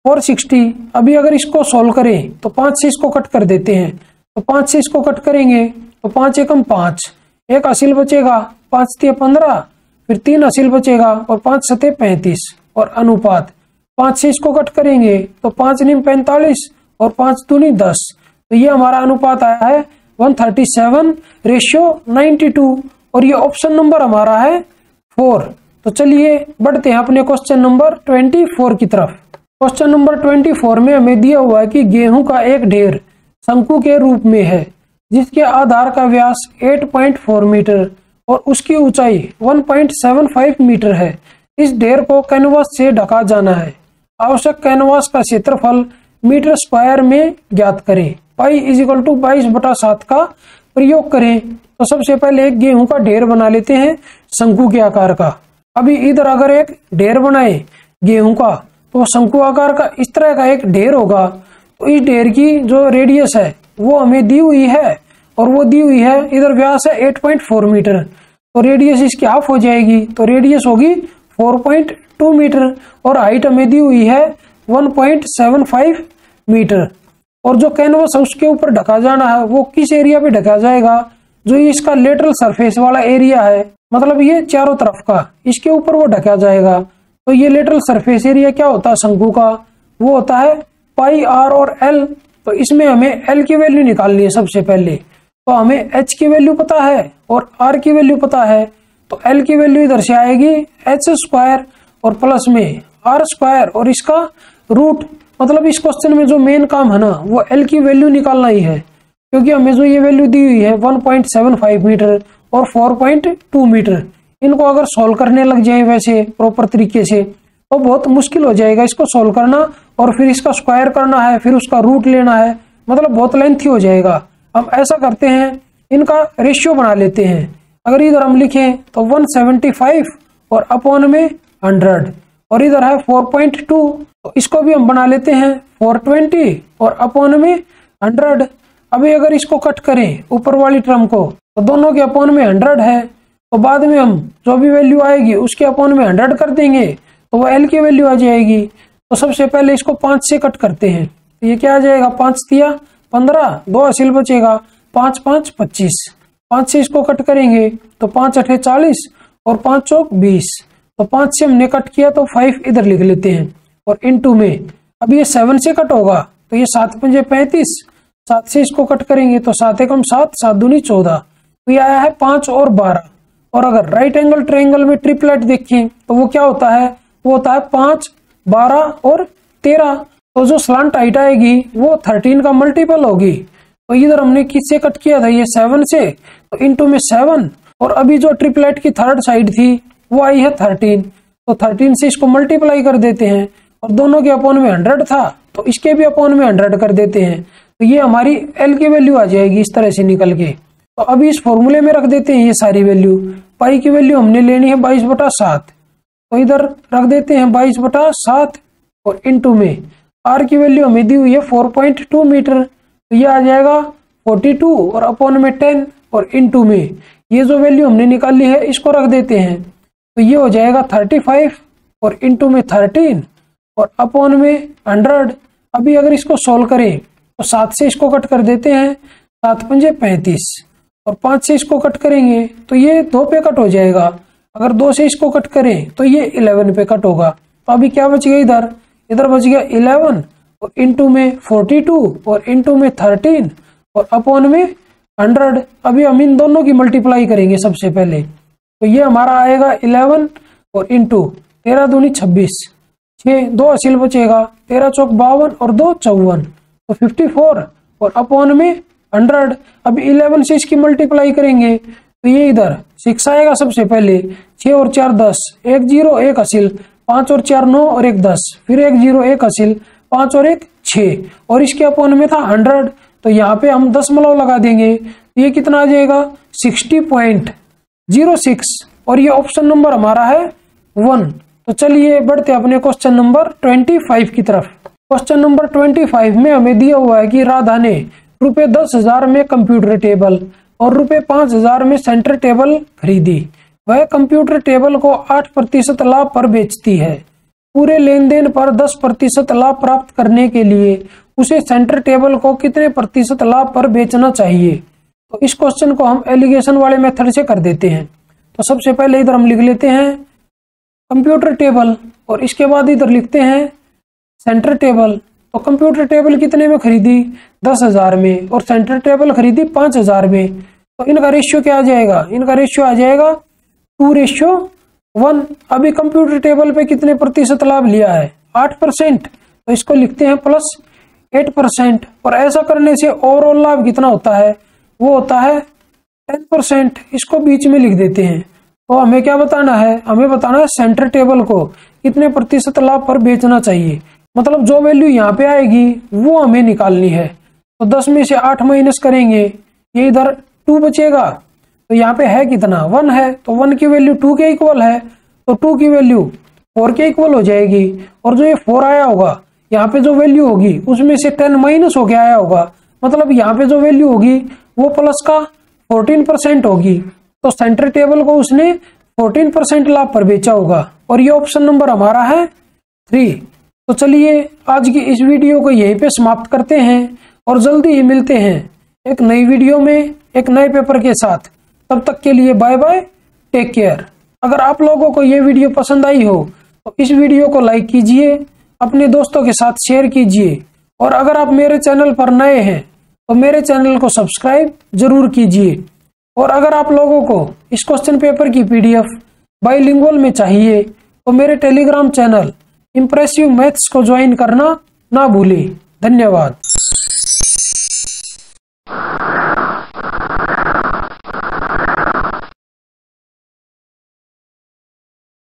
460। अभी अगर इसको सोल्व करें तो 5 से इसको कट कर देते हैं, तो 5 से इसको कट करेंगे तो 5 एकम 5, एक हासिल बचेगा, 5 तिया 15, फिर 3 हासिल बचेगा और 5 सते 35 और अनुपात 5 से इसको कट करेंगे तो 5 निम 45 और 5 दूनी 10। तो ये हमारा अनुपात आया है 137:92 और ये ऑप्शन नंबर हमारा है 4। तो चलिए बढ़ते हैं अपने क्वेश्चन नंबर 24 की तरफ। क्वेश्चन नंबर 24 में हमें दिया हुआ है कि गेहूं का एक ढेर शंकु के रूप में है जिसके आधार का व्यास 8.4 मीटर और उसकी ऊंचाई 1.75 मीटर है। इस ढेर को कैनवास से ढका जाना है। आवश्यक कैनवास का क्षेत्रफल मीटर स्क्वायर में ज्ञात करें। पाई इजिकल टू 22/7 का प्रयोग करें। तो सबसे पहले एक गेहूं का ढेर बना लेते हैं शंकु के आकार का। अभी इधर अगर एक ढेर बनाए गेहूं का तो शंकु आकार का इस तरह का एक ढेर होगा। तो इस ढेर की जो रेडियस है वो हमें दी हुई है और वो दी हुई है इधर व्यास है 8.4 मीटर, तो रेडियस इसकी हाफ हो जाएगी, तो रेडियस होगी 4.2 मीटर और हाइट हमें दी हुई है 1.75 मीटर। और जो कैनवास है उसके ऊपर ढका जाना है वो किस एरिया पे ढका जाएगा, जो इसका लेटरल सरफेस वाला एरिया है, मतलब ये चारों तरफ का, इसके ऊपर वो ढका जाएगा। तो ये लेटरल सरफेस एरिया क्या होता है शंकु का, वो होता है पाई आर और एल। तो इसमें हमें एल की वैल्यू निकालनी है सबसे पहले। तो हमें एच की वैल्यू पता है और आर की वैल्यू पता है, तो एल की वैल्यू इधर से आएगी एच स्क्वायर और प्लस में आर स्क्वायर और इसका रूट। मतलब इस क्वेश्चन में जो मेन काम है ना वो एल की वैल्यू निकालना ही है, क्योंकि हमें जो ये वैल्यू दी हुई है 1.75 मीटर और 4.2 मीटर, इनको अगर सॉल्व करने लग जाए वैसे प्रॉपर तरीके से तो बहुत मुश्किल हो जाएगा इसको सॉल्व करना, और फिर इसका स्क्वायर करना है, फिर उसका रूट लेना है, मतलब बहुत लेंथी हो जाएगा। हम ऐसा करते हैं इनका रेशियो बना लेते हैं। अगर इधर हम लिखें तो 175 और अपॉन में 100 और इधर है 4.2, तो इसको भी हम बना लेते हैं 420 और अपॉन में 100। अभी अगर इसको कट करें ऊपर वाली टर्म को तो दोनों के अपॉन में 100 है, तो बाद में हम जो भी वैल्यू आएगी उसके अपॉन में 100 कर देंगे तो वो एल की वैल्यू आ जाएगी। तो सबसे पहले इसको 5 से कट करते हैं, तो ये क्या आ जाएगा 5 तिया 15, 2 हासिल बचेगा, 5 5 25। 5 से इसको कट करेंगे तो 5 8 40 और 5 चौक 20। तो 5 से हमने कट किया तो 5 इधर लिख लेते हैं और इनटू में अब ये 7 से कट होगा तो ये 7 पंजे 35। 7 से इसको कट करेंगे तो 7 एकम 7, 7 दूनी 14। तो ये आया है 5 और 12। और अगर राइट एंगल ट्रायंगल में ट्रिपलेट देखें तो वो क्या होता है, वो होता है 5, 12 और 13। तो जो स्लांट हाइट आएगी वो 13 का मल्टीपल होगी। तो इधर हमने किससे कट किया था ये 7 से, तो इनटू में 7 और अभी जो ट्रिपलेट की थर्ड साइड थी वो आई है 13, तो 13 से इसको मल्टीप्लाई कर देते हैं और दोनों के अपॉन में 100 था तो इसके भी अपॉन में 100 कर देते हैं। तो ये हमारी एल की वैल्यू आ जाएगी इस तरह से निकल के। तो अभी इस फॉर्मूले में रख देते हैं ये सारी वैल्यू। पाई की वैल्यू हमने लेनी है 22/7, तो इधर रख देते हैं 22/7 और इनटू में आर की वैल्यू हमें दी हुई है 4.2 मीटर, तो ये आ जाएगा 42 और अपॉन में 10 और इनटू में ये जो वैल्यू हमने निकाली है इसको रख देते हैं, तो ये हो जाएगा 35 और इनटू में 13 और अपॉन में 100। अभी अगर इसको सोल्व करें तो 7 से इसको कट कर देते हैं, 7 पंजे 35 और 5 से इसको कट करेंगे तो ये 2 पे कट हो जाएगा। अगर 2 से इसको कट करें तो ये 11 पे कट होगा। तो अभी क्या बच गया इधर बच गया 11 और इनटू में 42 और इनटू में 13 और अपॉन में 100। अभी हम इन दोनों की मल्टीप्लाई करेंगे सबसे पहले, तो ये हमारा आएगा 11 और इनटू 13 दूनी 26, 6 2 हासिल बचेगा, 13 चौक 52 और 2 54, तो 54 और अपॉन में 100। अब 11 से इसकी मल्टीप्लाई करेंगे तो ये इधर 6 आएगा सबसे पहले, 6 और 4 10, 1 0 1 हासिल, 5 और 4 9 और 1 10, फिर 1 0 1 हासिल, 5 और 1 6 और इसके अपॉन में था 100, तो यहाँ पे हम दशमलव लगा देंगे। ये कितना आ जाएगा 60.06 और ये ऑप्शन नंबर हमारा है 1। तो चलिए बढ़ते अपने क्वेश्चन नंबर 25 की तरफ। क्वेश्चन नंबर 25 में हमें दिया हुआ है कि राधा ने रुपए 10,000 में कंप्यूटर टेबल और रुपए 5,000 में सेंटर टेबल खरीदी। वह कंप्यूटर टेबल को 8% लाभ पर बेचती है। पूरे लेन देन पर 10% लाभ प्राप्त करने के लिए उसे सेंटर टेबल को कितने प्रतिशत लाभ पर बेचना चाहिए। तो इस क्वेश्चन को हम एलिगेशन वाले मेथड से कर देते हैं। तो सबसे पहले इधर हम लिख लेते हैं कंप्यूटर टेबल और इसके बाद इधर लिखते हैं सेंटर टेबल। तो कंप्यूटर टेबल कितने में खरीदी? 10,000 में, और सेंटर टेबल खरीदी 5,000 में। तो इनका रेशियो क्या आ जाएगा? इनका रेशियो आ जाएगा 2:1। अभी कंप्यूटर टेबल पे कितने प्रतिशत लाभ लिया है? 8%। तो इसको लिखते हैं +8%। और ऐसा करने से ओवरऑल लाभ कितना होता है? वो होता है 10%। इसको बीच में लिख देते हैं। तो हमें क्या बताना है? हमें बताना है सेंटर टेबल को कितने प्रतिशत लाभ पर बेचना चाहिए। मतलब जो वैल्यू यहाँ पे आएगी वो हमें निकालनी है। तो 10 में से 8 माइनस करेंगे, ये इधर 2 बचेगा। तो यहाँ पे है कितना? 1 है। तो 1 की वैल्यू 2 के इक्वल है, तो 2 की वैल्यू 4 के इक्वल हो जाएगी। और जो ये 4 आया होगा, यहाँ पे जो वैल्यू होगी उसमें से 10 माइनस होके आया होगा। मतलब यहाँ पे जो वैल्यू होगी वो प्लस का 14% होगी। तो सेंटर टेबल को उसने 14% लाभ पर बेचा होगा। और ये ऑप्शन नंबर हमारा है 3। तो चलिए आज की इस वीडियो को यहीं पे समाप्त करते हैं और जल्दी ही मिलते हैं एक नई वीडियो में एक नए पेपर के साथ। तब तक के लिए बाय बाय, टेक केयर। अगर आप लोगों को ये वीडियो पसंद आई हो तो इस वीडियो को लाइक कीजिए, अपने दोस्तों के साथ शेयर कीजिए, और अगर आप मेरे चैनल पर नए हैं तो मेरे चैनल को सब्सक्राइब जरूर कीजिए। और अगर आप लोगों को इस क्वेश्चन पेपर की PDF बाइलिंगुअल में चाहिए तो मेरे टेलीग्राम चैनल इंप्रेसिव मैथ्स को ज्वाइन करना ना भूलें। धन्यवाद।